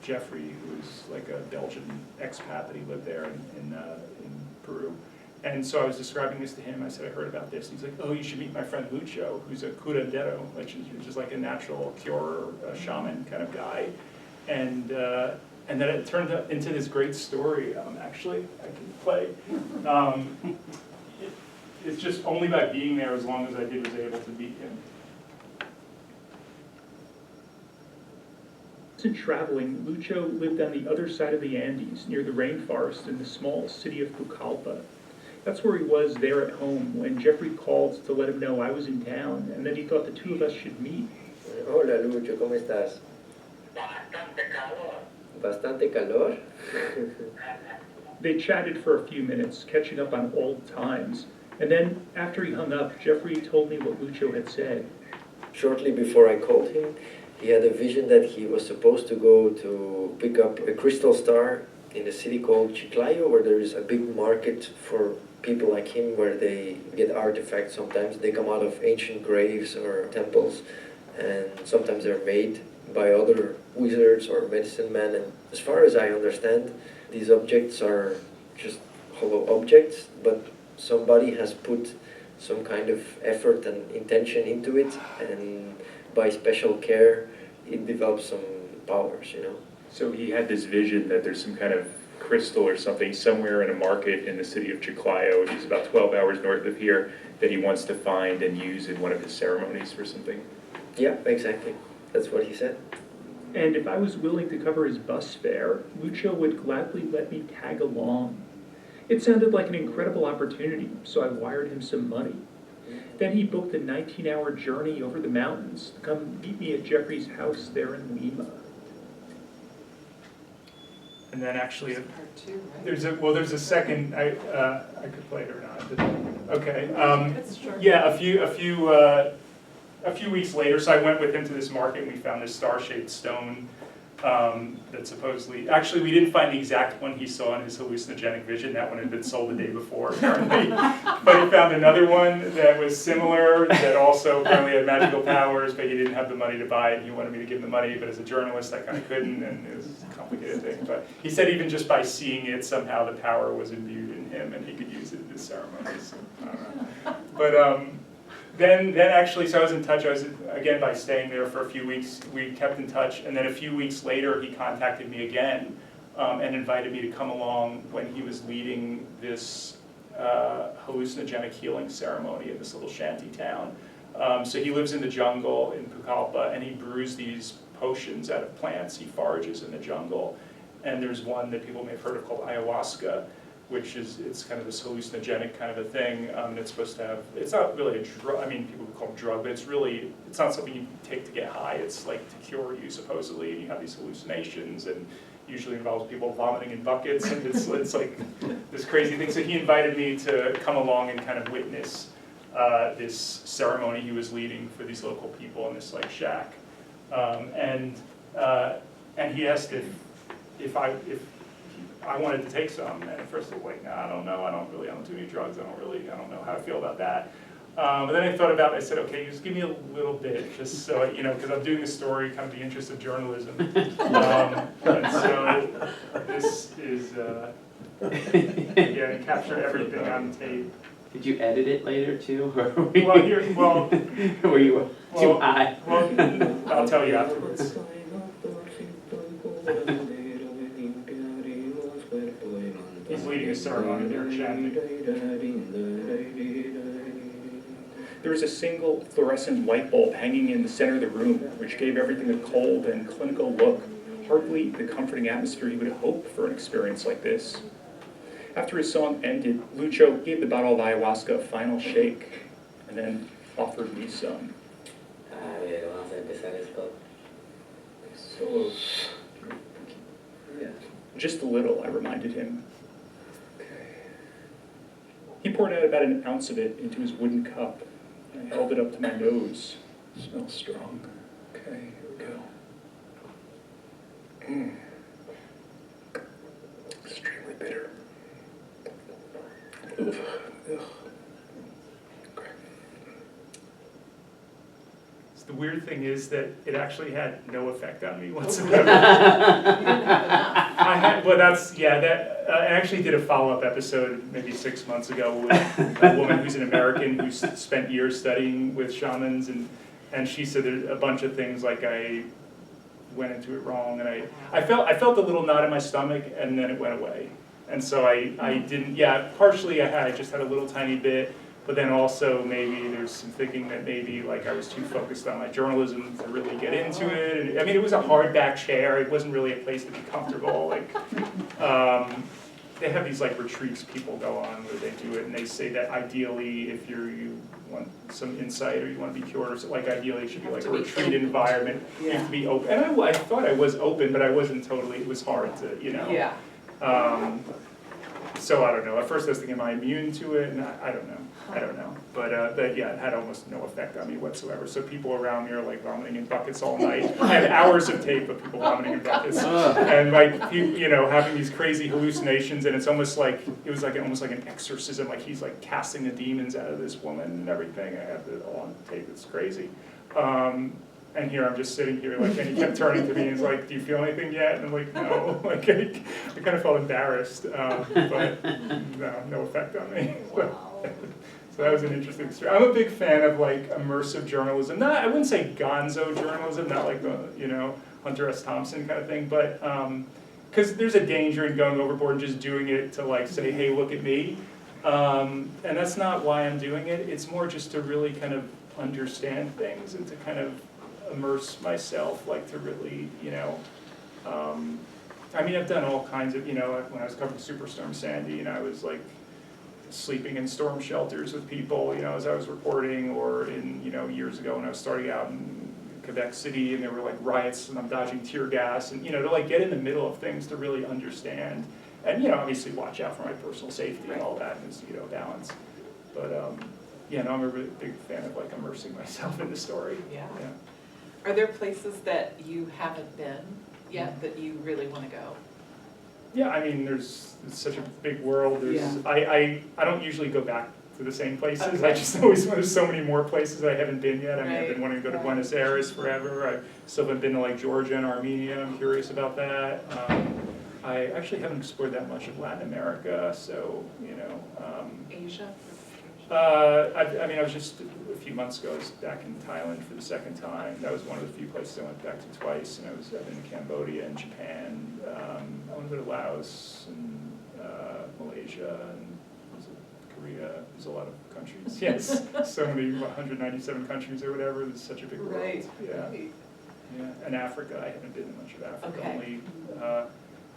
Jeffrey, who's like a Belgian expat that he lived there in Peru. And so I was describing this to him. I said, I heard about this. He's like, oh, you should meet my friend Lucho, who's a curandero, which is like a natural cure, a shaman kind of guy. And then it turned into this great story, actually, I can play. It's just only by being there, as long as I was able to meet him. In traveling, Lucho lived on the other side of the Andes, near the rainforest in the small city of Pucallpa. That's where he was there at home when Jeffrey called to let him know I was in town, and that he thought the two of us should meet. Hola Lucho, ¿cómo estás? Bastante calor. They chatted for a few minutes, catching up on old times, and then after he hung up, Jeffrey told me what Lucho had said. Shortly before I called him, he had a vision that he was supposed to go to pick up a crystal star in a city called Chiclayo, where there is a big market for people like him, where they get artifacts. Sometimes they come out of ancient graves or temples, and sometimes they're made by other wizards or medicine men. And as far as I understand, these objects are just hollow objects, but somebody has put some kind of effort and intention into it, and by special care it develops some powers, you know. So he had this vision that there's some kind of crystal or something somewhere in a market in the city of Chiclayo, which is about 12 hours north of here, that he wants to find and use in one of his ceremonies for something. Yeah, exactly. That's what he said. And if I was willing to cover his bus fare, Lucio would gladly let me tag along. It sounded like an incredible opportunity, so I wired him some money. Then he booked a 19-hour journey over the mountains to come meet me at Jeffrey's house there in Lima. And then actually, Part two, right? there's a second, I could play it or not. Okay. It's short. Yeah, a few weeks later, so I went with him to this market and we found this star-shaped stone that supposedly, actually we didn't find the exact one he saw in his hallucinogenic vision. That one had been sold the day before apparently. But he found another one that was similar, that also apparently had magical powers, but he didn't have the money to buy it. And he wanted me to give him the money, but as a journalist I kind of couldn't, and it was a complicated thing. But he said even just by seeing it, somehow the power was imbued in him and he could use it in his ceremonies. I don't know. But then actually, so I was in touch, again, by staying there for a few weeks, we kept in touch, and then a few weeks later, he contacted me again and invited me to come along when he was leading this hallucinogenic healing ceremony in this little shanty town. So he lives in the jungle in Pucallpa, and he brews these potions out of plants. He forages in the jungle, and there's one that people may have heard of called ayahuasca, which is, it's kind of this hallucinogenic kind of a thing, and it's supposed to have, it's not really a drug, I mean, people would call it a drug, but it's really, it's not something you take to get high, it's like to cure you supposedly, and you have these hallucinations, and usually involves people vomiting in buckets, and it's like this crazy thing. So he invited me to come along and kind of witness this ceremony he was leading for these local people in this like shack. And he asked if I wanted to take some, and at first I was like, nah, I don't know, I don't do any drugs, I don't know how I feel about that. But then I thought about it, I said, okay, just give me a little bit, just so, because I'm doing this story, kind of the interest of journalism. And so this is, yeah, captured everything on tape. Did you edit it later too? Or were Well, were you too high? Well, I'll tell you afterwards. He's leading a ceremony there, chanting. There was a single fluorescent light bulb hanging in the center of the room, which gave everything a cold and clinical look, hardly the comforting atmosphere you would hope for an experience like this. After his song ended, Lucio gave the bottle of ayahuasca a final shake, and then offered me some. So, yeah. Just a little, I reminded him. He poured out about an ounce of it into his wooden cup. I held it up to my nose. Smells strong. Okay, here we go. Extremely bitter. Ugh. Okay. So the weird thing is that it actually had no effect on me whatsoever. I actually did a follow-up episode maybe 6 months ago with a woman who's an American who spent years studying with shamans, and she said there's a bunch of things like I went into it wrong, and I felt a little knot in my stomach, and then it went away. And so I didn't, partially I just had a little tiny bit, but then also maybe there's some thinking that maybe like I was too focused on my journalism to really get into it. And, I mean, it was a hardback chair. It wasn't really a place to be comfortable. Like, they have these like retreats people go on where they do it, and they say that ideally if you want some insight or you want to be cured, or something, like ideally it should be like a retreat environment. You have to be open. And I thought I was open, but I wasn't totally. It was hard to, Yeah. So I don't know. At first I was thinking, am I immune to it? And I don't know. But yeah, it had almost no effect on me whatsoever. So people around me are like vomiting in buckets all night. I have hours of tape of people vomiting in buckets, and like having these crazy hallucinations. And it's almost like almost like an exorcism. Like he's like casting the demons out of this woman and everything. I have it all on tape. It's crazy. And here I'm just sitting here, like, and he kept turning to me and he's like, do you feel anything yet? And I'm like, no. Like, I kind of felt embarrassed, but no effect on me. So that was an interesting story. I'm a big fan of like immersive journalism. I wouldn't say gonzo journalism, not like the, Hunter S. Thompson kind of thing, but, because there's a danger in going overboard and just doing it to like say, hey, look at me. And that's not why I'm doing it. It's more just to really kind of understand things and to kind of immerse myself, like to really, I mean, I've done all kinds of, when I was covering Superstorm Sandy, I was like sleeping in storm shelters with people, as I was reporting, or in, years ago when I was starting out in Quebec City and there were like riots and I'm dodging tear gas, and, to like get in the middle of things to really understand. And, obviously watch out for my personal safety and all that, and it's, balance. But, no, I'm a really big fan of like immersing myself in the story. Yeah. Are there places that you haven't been yet that you really want to go? Yeah, I mean, it's such a big world. There's, Yeah. I don't usually go back to the same places. Okay. I just always, there's so many more places I haven't been yet. I mean, I've been Right. wanting to go to Buenos Aires forever. I still haven't been to like Georgia and Armenia. I'm curious about that. I actually haven't explored that much of Latin America, so, Asia? I was just a few months ago, I was back in Thailand for the second time. That was one of the few places I went back to twice, and I've been to Cambodia and Japan. I want to go to Laos and Malaysia and Korea. There's a lot of countries. Yes, so many, 197 countries or whatever. It's such a big world. Right. Yeah. Right. Yeah, and Africa, I haven't been to much of Africa, Okay. only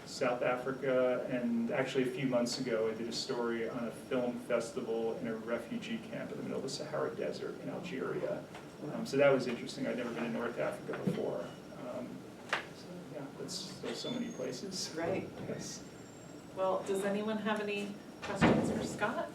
South Africa, and actually a few months ago I did a story on a film festival in a refugee camp in the middle of the Sahara Desert in Algeria. So that was interesting. I'd never been to North Africa before. So yeah, that's still so many places. Right. Yes. Well, does anyone have any questions for Scott?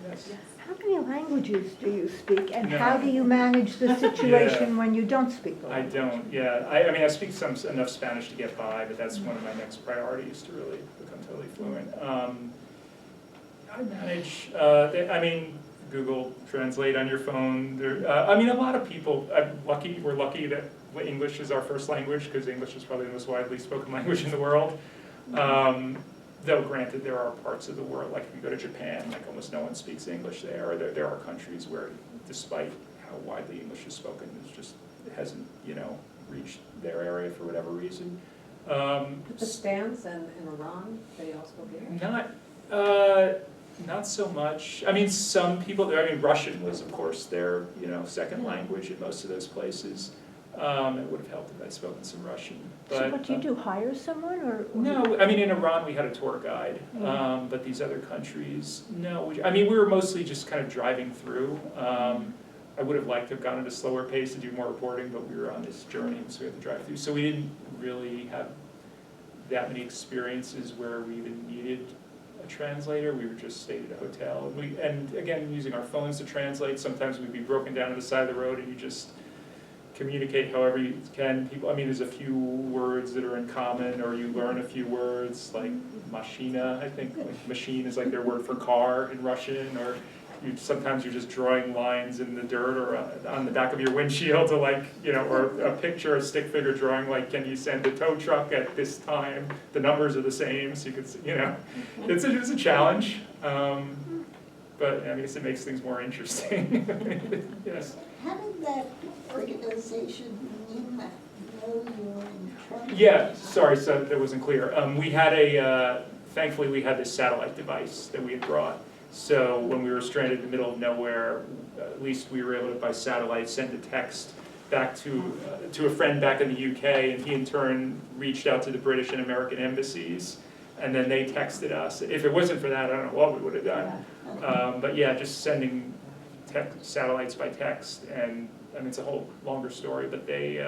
Yes. How many languages do you speak, and No. how do you manage the situation when you don't speak the I language? don't, yeah. I mean, I speak enough Spanish to get by, but that's one of my next priorities, to really become totally fluent. I manage, Google Translate on your phone. A lot of people, we're lucky that English is our first language, because English is probably the most widely spoken language in the world. Though granted, there are parts of the world, like if you go to Japan, like almost no one speaks English there. Or there are countries where, despite how widely English is spoken, it hasn't, reached their area for whatever reason. Pakistans and Iran, they all spoke English? Not so much. I mean, some people there. I mean, Russian was, of course, their second language in most of those places. It would have helped if I'd spoken some Russian. But, So what do you do, hire someone, or? No, I mean, in Iran we had a tour guide, but these other countries, no. We were mostly just kind of driving through. I would have liked to have gone at a slower pace to do more reporting, but we were on this journey, so we had to drive through. So we didn't really have that many experiences where we even needed a translator. We were just stayed at a hotel. And again, using our phones to translate, sometimes we'd be broken down to the side of the road and you just communicate however you can. There's a few words that are in common, or you learn a few words, like machina, I think, like machine is like their word for car in Russian, or sometimes you're just drawing lines in the dirt or on the back of your windshield to or a picture, a stick figure drawing, like, can you send a tow truck at this time? The numbers are the same, so you could, it's a challenge. But I guess it makes things more interesting. Yes. How did that organization know you're in trouble? Yeah, sorry, so that wasn't clear. We had thankfully we had this satellite device that we had brought. So when we were stranded in the middle of nowhere, at least we were able to, by satellite, send a text back to a friend back in the UK, and he in turn reached out to the British and American embassies, and then they texted us. If it wasn't for that, I don't know what we would have done. But yeah, just sending satellites by text, and it's a whole longer story, but they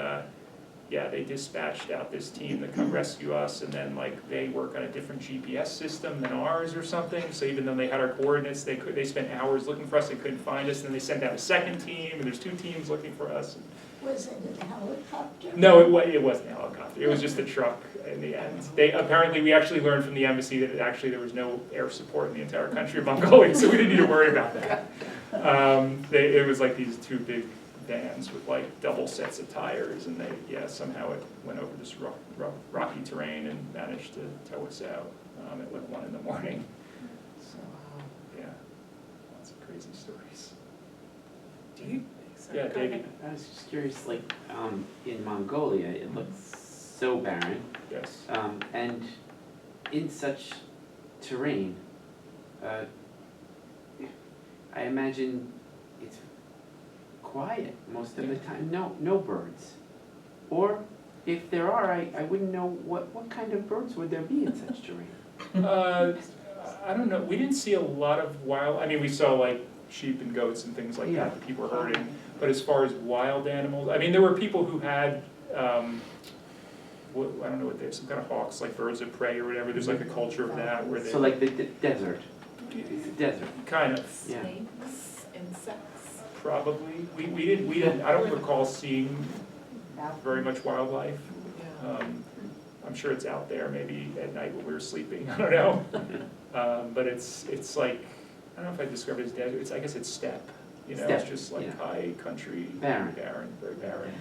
dispatched out this team to come rescue us, and then they work on a different GPS system than ours or something, so even though they had our coordinates, they spent hours looking for us, they couldn't find us, and then they sent out a second team, and there's two teams looking for us. Was it a helicopter? No, it wasn't a helicopter, it was just a truck in the end. We actually learned from the embassy that there was no air support in the entire country of Mongolia, so we didn't need to worry about that. It was like these two big vans with double sets of tires, and somehow it went over this rocky terrain and managed to tow us out at 1 in the morning. So, yeah, lots of crazy stories. Do you? Yeah, David. I was just curious, in Mongolia, it looks so barren. Yes. And in such terrain, I imagine it's quiet most of the time. No birds. Or if there are, I wouldn't know what kind of birds would there be in such terrain. I don't know, we didn't see a lot of wild, I mean, we saw like sheep and goats and things like that people were herding. But as far as wild animals, I mean, there were people who had, I don't know what they have, some kind of hawks, like birds of prey or whatever. There's like a culture of that where they. So like the desert. It's a desert. Kind of. Yeah. Snakes, insects. Probably. We didn't, I don't recall seeing very much wildlife. Yeah. I'm sure it's out there maybe at night when we were sleeping, I don't know. But it's like, I don't know if I describe it as desert, I guess it's steppe. You know, Steppe, it's just like yeah. high country, Barren. very barren.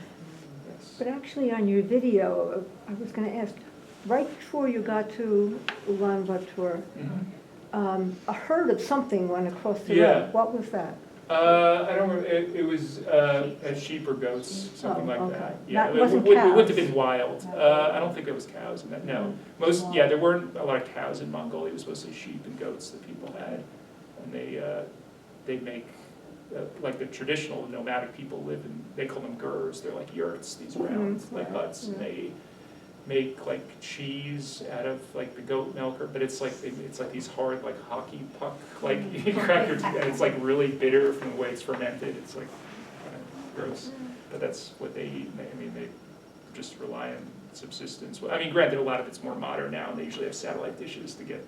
Yes. But actually on your video, I was gonna ask, right before you got to Ulaanbaatar, a herd of something went across the Yeah. road. What was that? I don't remember, it was sheep or goats, something like okay. that. Yeah, That it wasn't wouldn't have cows? been wild. I don't think it was cows in that, no. There weren't a lot of cows in Mongolia, it was mostly sheep and goats that people had. And they make, like the traditional nomadic people live in, they call them gurs, they're like yurts, these round like huts, and they make like cheese out of like the goat milk, but it's like these hard like hockey puck, like you crack your teeth, and it's like really bitter from the way it's fermented. It's like gross, but that's what they eat. And they just rely on subsistence. I mean, granted, a lot of it's more modern now, and they usually have satellite dishes to get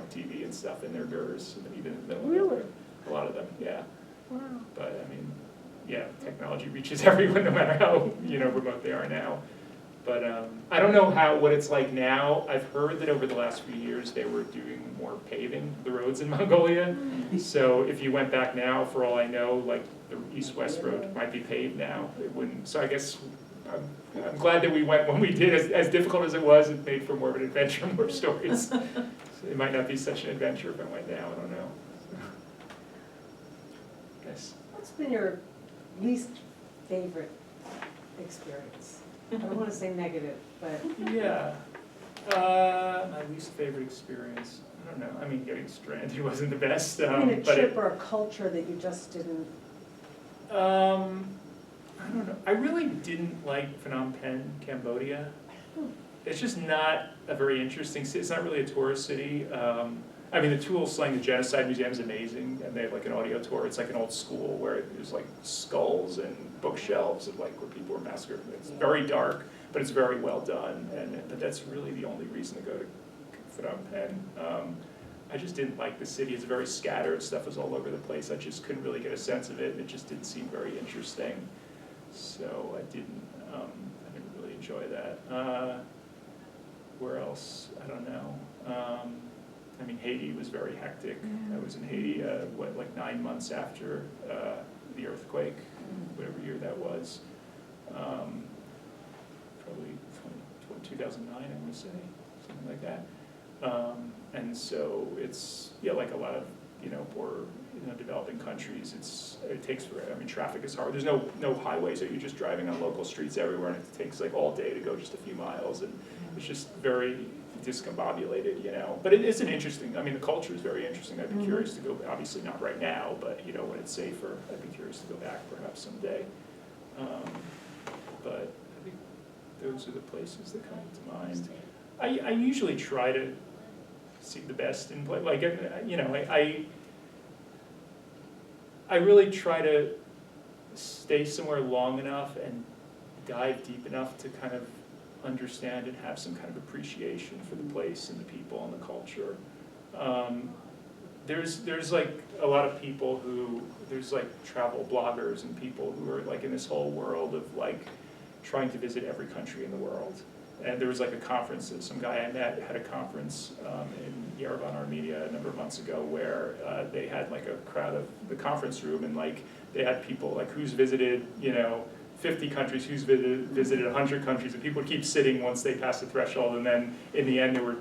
TV and stuff in their gurs, even though Really? a lot of them, yeah. Wow. But I mean, yeah, technology reaches everyone no matter how remote they are now. But I don't know what it's like now. I've heard that over the last few years they were doing more paving the roads in Mongolia. So if you went back now, for all I know, like the east-west road might be paved now. It wouldn't. So I guess I'm glad that we went when we did. As difficult as it was, it made for more of an adventure, more stories. So it might not be such an adventure if I went now. I don't know. Yes. What's been your least favorite experience? I don't want to say negative, but. Yeah. My least favorite experience, I don't know. I mean, getting stranded wasn't the best. I mean, a but trip or a culture that you just didn't. I don't know. I really didn't like Phnom Penh, Cambodia. It's just not a very interesting city. It's not really a tourist city. I mean, the Tuol Sleng, the Genocide Museum, is amazing, and they have like an audio tour. It's like an old school where there's like skulls and bookshelves of like where people were massacred. It's very dark, but it's very well done, but that's really the only reason to go to Phnom Penh. I just didn't like the city. It's very scattered. Stuff was all over the place. I just couldn't really get a sense of it, and it just didn't seem very interesting. So I didn't really enjoy that. Where else? I don't know. I mean, Haiti was very hectic. I was in Haiti, like 9 months after the earthquake, whatever year that was. Probably 2009, I want to say, something like that. And so it's, like a lot of, poor, developing countries, it takes forever. I mean, traffic is hard. There's no highways that you're just driving on local streets everywhere, and it takes like all day to go just a few miles, and it's just very discombobulated, But it is an interesting, I mean, the culture is very interesting. I'd be curious to go, obviously not right now, but, when it's safer, I'd be curious to go back perhaps someday. But I think those are the places that come to mind. I usually try to see the best in play, like, I really try to stay somewhere long enough and dive deep enough to kind of understand and have some kind of appreciation for the place and the people and the culture. There's like a lot of people there's like travel bloggers and people who are like in this whole world of like trying to visit every country in the world. And there was like a conference that some guy I met had a conference in Yerevan, Armenia a number of months ago where they had like a crowd of the conference room, and like they had people like who's visited, 50 countries, who's visited 100 countries, and people would keep sitting once they passed the threshold, and then in the end there were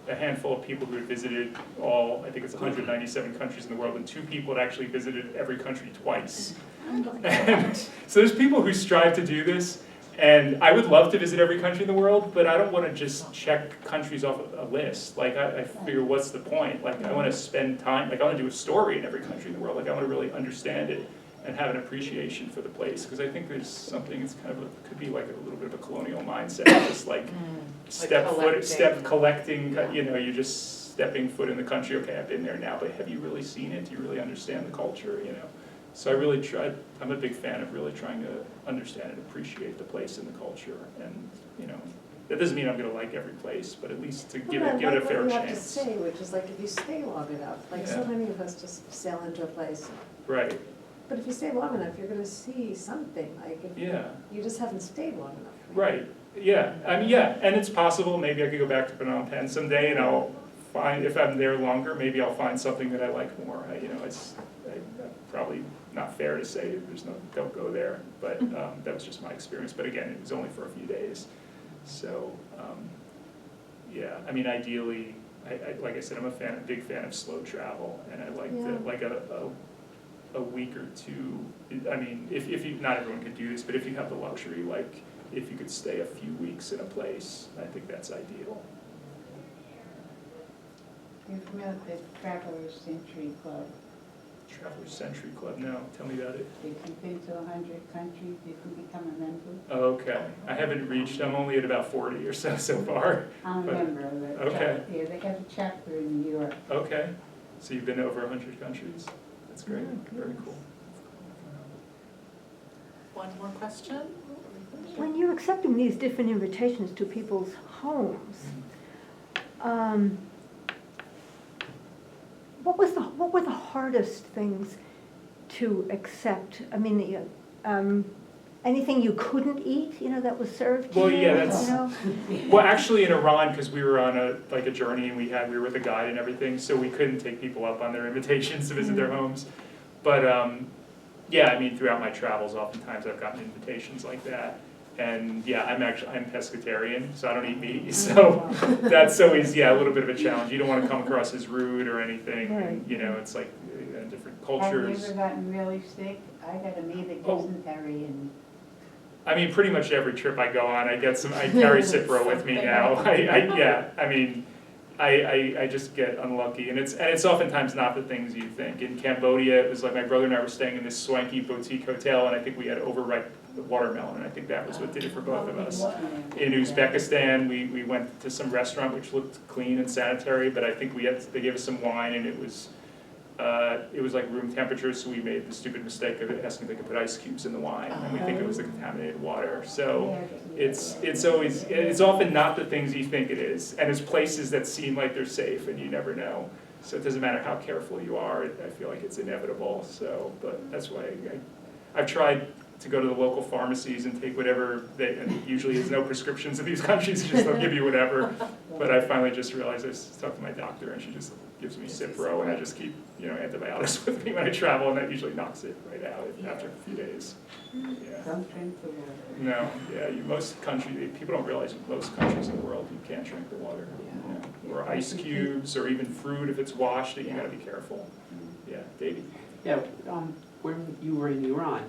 a handful of people who had visited all, I think it's 197 countries in the world, and 2 people had actually visited every country twice. And so there's people who strive to do this, And I would love to visit every country in the world, but I don't want to just check countries off a list. Like, I figure, what's the point? Like, I want to spend time, like, I want to do a story in every country in the world. Like, I want to really understand it and have an appreciation for the place. Because I think there's something, it's kind of, could be like a little bit of a colonial mindset, just like step collecting, you know, you're just stepping foot in the country. Okay, I've been there now, but have you really seen it? Do you really understand the culture, you know? So I really tried, I'm a big fan of really trying to understand and appreciate the place and the culture. And, you know, that doesn't mean I'm gonna like every place, but at least to give it a fair What you have to chance. say, which is like if you stay long enough, like so Yeah. many of us just sail into a place. Right, But if you stay long enough, you're gonna see something, like if yeah, you just haven't stayed long enough. right, yeah. I mean, yeah, and it's possible, maybe I could go back to Phnom Penh someday and I'll find, if I'm there longer, maybe I'll find something that I like more. You know, it's probably not fair to say there's no, don't go there, but that was just my experience. But again, it was only for a few days. So, yeah, I mean, ideally, like I said, I'm a big fan of slow travel, and I like like a week or two. I mean, if you, not everyone could do this, but if you have the luxury, like if you could stay a few weeks in a place, I think that's ideal. You're familiar with the Travelers Century Club? Travelers Century Club, no, tell me about it. If you've been to 100 countries, you can become a member. Okay, I haven't reached, I'm only at about 40 or so far. I'm a But- member of it. Okay. Yeah, they have a chapter in New York. Okay, so you've been to over 100 countries? That's great, very cool. One more question? When you're accepting these different invitations to people's homes, what were the hardest things to accept? I mean, anything you couldn't eat, you know, that was served to you? Well, yeah, that's, you know? well, actually in Iran, because we were on a journey and we were with a guide and everything, so we couldn't take people up on their invitations to visit their homes. But yeah, I mean, throughout my travels, oftentimes I've gotten invitations like that. And yeah, I'm pescatarian, so I don't eat meat, so that's always, yeah, a little bit of a challenge. You don't want to come across as rude or anything, and, you know, it's like different cultures. Have you ever gotten really sick? I got amoeba dysentery and I mean, pretty much every trip I go on, I carry Cipro with me now. I just get unlucky, and it's oftentimes not the things you think. In Cambodia, it was like my brother and I were staying in this swanky boutique hotel, and I think we had overripe watermelon, and I think that was what did it for both of us. In Uzbekistan, we went to some restaurant which looked clean and sanitary, but I think they gave us some wine, and it was like room temperature, so we made the stupid mistake of asking if they could put ice cubes in the wine, and we think it was the contaminated water. So it's often not the things you think it is, and it's places that seem like they're safe, and you never know. So it doesn't matter how careful you are, I feel like it's inevitable. So, but that's why I've tried to go to the local pharmacies and take whatever and usually there's no prescriptions in these countries, just they'll give you whatever. But I finally just realized, I talked to my doctor and she just gives me Cipro, and I just keep, you know, antibiotics with me when I travel, and that usually knocks it right out after a few days. Yeah. don't drink the water. No, yeah, people don't realize in most countries in the world you can't drink the water. Yeah. Or ice cubes, or even fruit if it's washed, you gotta be careful. Yeah, Davey. Yeah, when you were in Iran,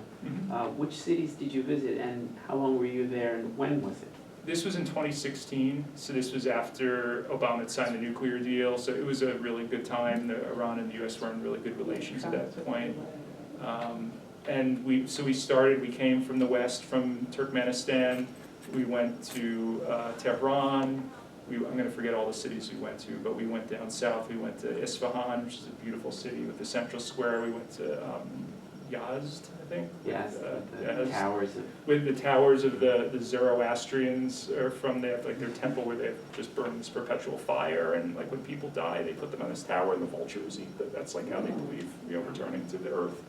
which cities did you visit, and how long were you there, and when was it? This was in 2016, so this was after Obama had signed the nuclear deal, so it was a really good time. Iran and the US were in really good relations at that point. And we came from the west, from Turkmenistan, we went to Tehran. I'm going to forget all the cities we went to, but we went down south. We went to Isfahan, which is a beautiful city with the central square. We went to Yazd, I think. Yes, Yazd. towers of... With the towers of the Zoroastrians are from there, like their temple where they just burn this perpetual fire, and like when people die, they put them on this tower and the vultures eat them. That's like how they believe, you know, returning to the earth.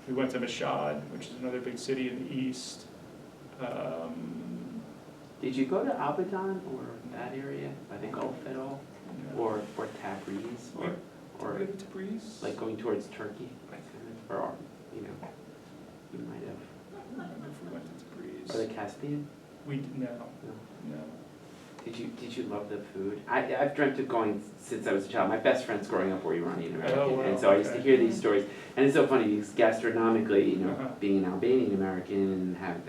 We went to Mashhad, which is another big city in the east. Did you go to Abadan or that area, by the Gulf at all? No. Or Tabriz, or Did we go to Tabriz? like going towards Turkey? Or, you know, you might have. I don't know if we went to Tabriz. Or the Caspian? No. No. No. Did you love the food? I've dreamt of going since I was a child. My best friends growing up were Iranian American, Oh, wow, and so I used to okay. hear these stories. And it's so funny because gastronomically, Uh-huh. being an Albanian American and have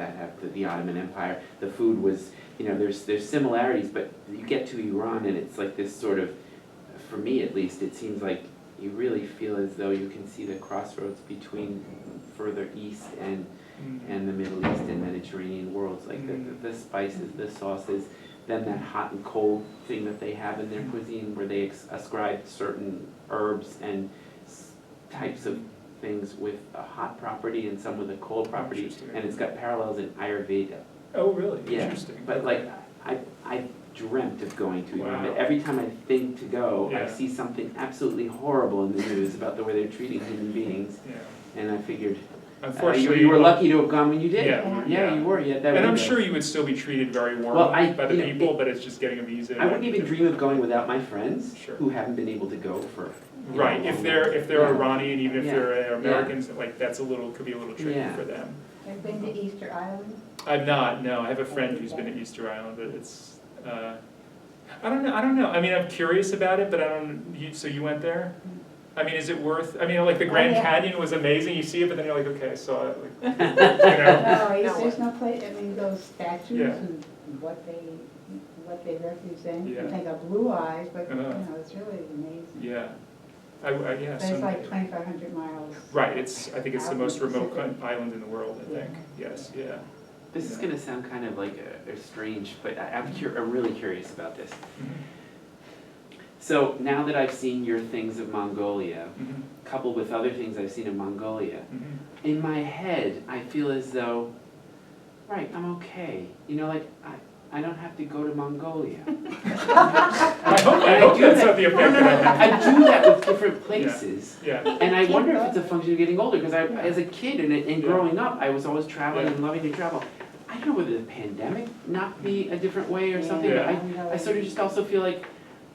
the Ottoman Empire, the food was, there's similarities, but you get to Iran and it's like this sort of, for me at least, it seems like you really feel as though you can see the crossroads between further east and the Middle East and Mediterranean worlds, like the spices, the sauces, then that hot and cold thing that they have in their cuisine where they ascribe certain herbs and types of things with a hot property and some with a cold property, Interesting. and it's got parallels in Ayurveda. Oh, really? Yeah, Interesting. but like, I dreamt of going to Iran, Wow. but every time I think to go, I Yeah. see something absolutely horrible in the news about the way they're treating human beings, Yeah. and I figured, Unfortunately. you were lucky to have gone when you did. Yeah. You were, that And I'm window. sure you would still be treated very warmly Well, by the people, but it's just getting a visa. I wouldn't even dream of going without my friends Sure. who haven't been able to go for. Right, if they're Yeah. Iranian, even if Yeah. they're Americans, like that's could be a little tricky Yeah. for them. I've been to Easter Island. I'm not, no, I have a friend who's been to Easter Island, but it's, I don't know, I mean, I'm curious about it, but so you went there? I mean, is it worth, I mean, like the Grand Oh, yeah. Canyon was amazing, you see it, but then you're like, okay, I saw it, like, No, there's no place, I mean, those statues Yeah. and what they represent. Yeah. And they got blue eyes, but, Uh-huh. it's really amazing. yeah. Yeah, But it's like 2,500 miles. right, I think it's the out most in the remote Pacific. island in the world, I think, Yeah. yes, yeah. This is Yeah. gonna sound kind of like a strange, but I'm really curious about this. Mhm. So now that I've seen your things of Mongolia, Mhm. coupled with other things I've seen of Mongolia, Mhm. in my head, I feel as though, right, I'm okay. Like, I don't have to go to Mongolia. I hope that's not the effect that I I do that with different places. Yeah, And I wonder if it's a function of getting older, because as a kid and growing up, I was always traveling and loving to travel. I don't know whether the pandemic knocked me a different way or something, but I sort of just also feel like,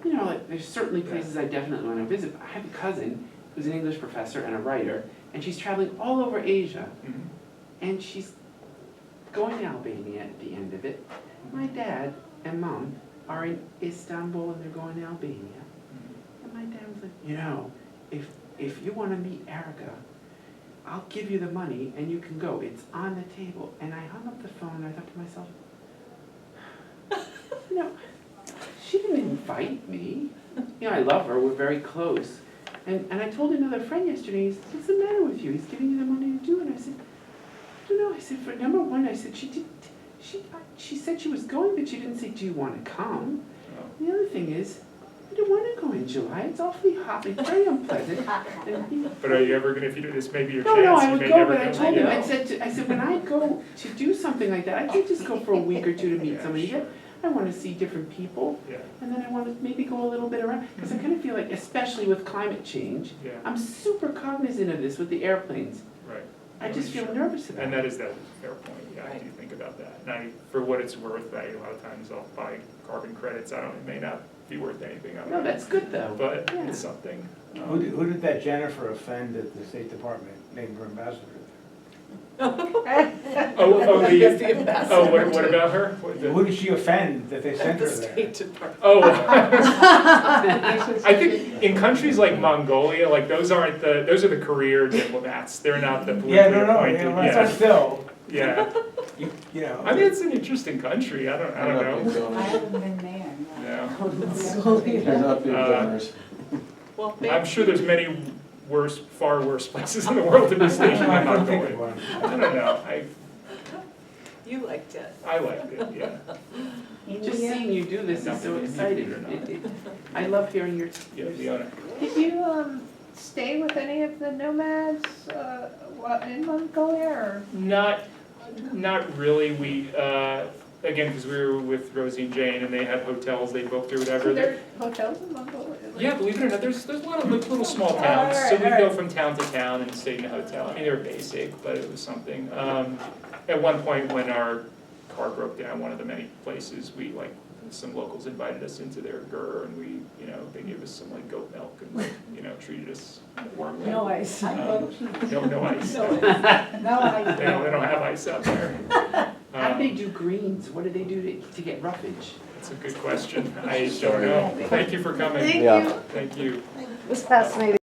like there's certainly places I definitely want to visit. I have a cousin who's an English professor and a writer, and she's traveling all over Asia, Mhm. and she's going to Albania at the end of it. My dad and mom are in Istanbul and they're going to Albania. And my dad was like, if you want to meet Erica, I'll give you the money and you can go. It's on the table. And I hung up the phone and I thought to myself, she didn't invite me. I love her, we're very close. And I told another friend yesterday, he said, what's the matter with you? He's giving you the money to do it. I said, I don't know. I said, for number one, I said, she said she was going, but she didn't say, do you want to come? Oh. The other thing is, I don't want to go in July. It's awfully hot. It's very unpleasant. But are you ever gonna, if you do this, maybe your No, chance, I you would may go, never but I go. told him, I said, when I go to do something like that, I can't just go for a week or two to meet Yeah, somebody. sure. I want to see different people, Yeah, and then I want to maybe go a little bit around, because I kind of feel like, especially with climate change, yeah, I'm super cognizant of this with the airplanes. right. I just feel Sure. nervous about And it. that is that fair point, yeah, I do think about that. And for what it's worth, a lot of times I'll buy carbon credits, it may not be worth anything, I don't know. No, that's good though. But Yeah. it's something. Who did that Jennifer offend at the State Department, named her ambassador? Oh, He is the ambassador what about her? Who did she offend that they sent The her there? State Department. Oh, I think in countries like Mongolia, like those are the career diplomats. They're not the politically Yeah, no, appointed. yeah, but still, Yeah. you know. I mean, it's an interesting country. I don't know. I haven't been there, no. Yeah. They're not being generous. Well, I'm sure there's many far worse places in the world to be stationed in I couldn't think of Mongolia. one. I don't know. you liked it. I liked it. Yeah. Just seeing you do this is so exciting. I love hearing your. Yeah. Fiona. Did you stay with any of the nomads in Mongolia, or? Not really. We again, because we were with Rosie and Jane, and they had hotels they booked or whatever. Are there hotels in Mongolia? Yeah, believe it or not, there's a lot of little small towns. So we go from town to town and stay in a hotel. I mean, they were basic, but it was something. At one point, when our car broke down, one of the many places, some locals invited us into their gur, and they gave us some goat milk and treated us warmly. No ice. No ice. No ice. They don't have ice out there. How do they do greens? What do they do to get roughage? That's a good question. I don't know. Thank you for coming. Thank Yeah. you. Thank you. It was fascinating.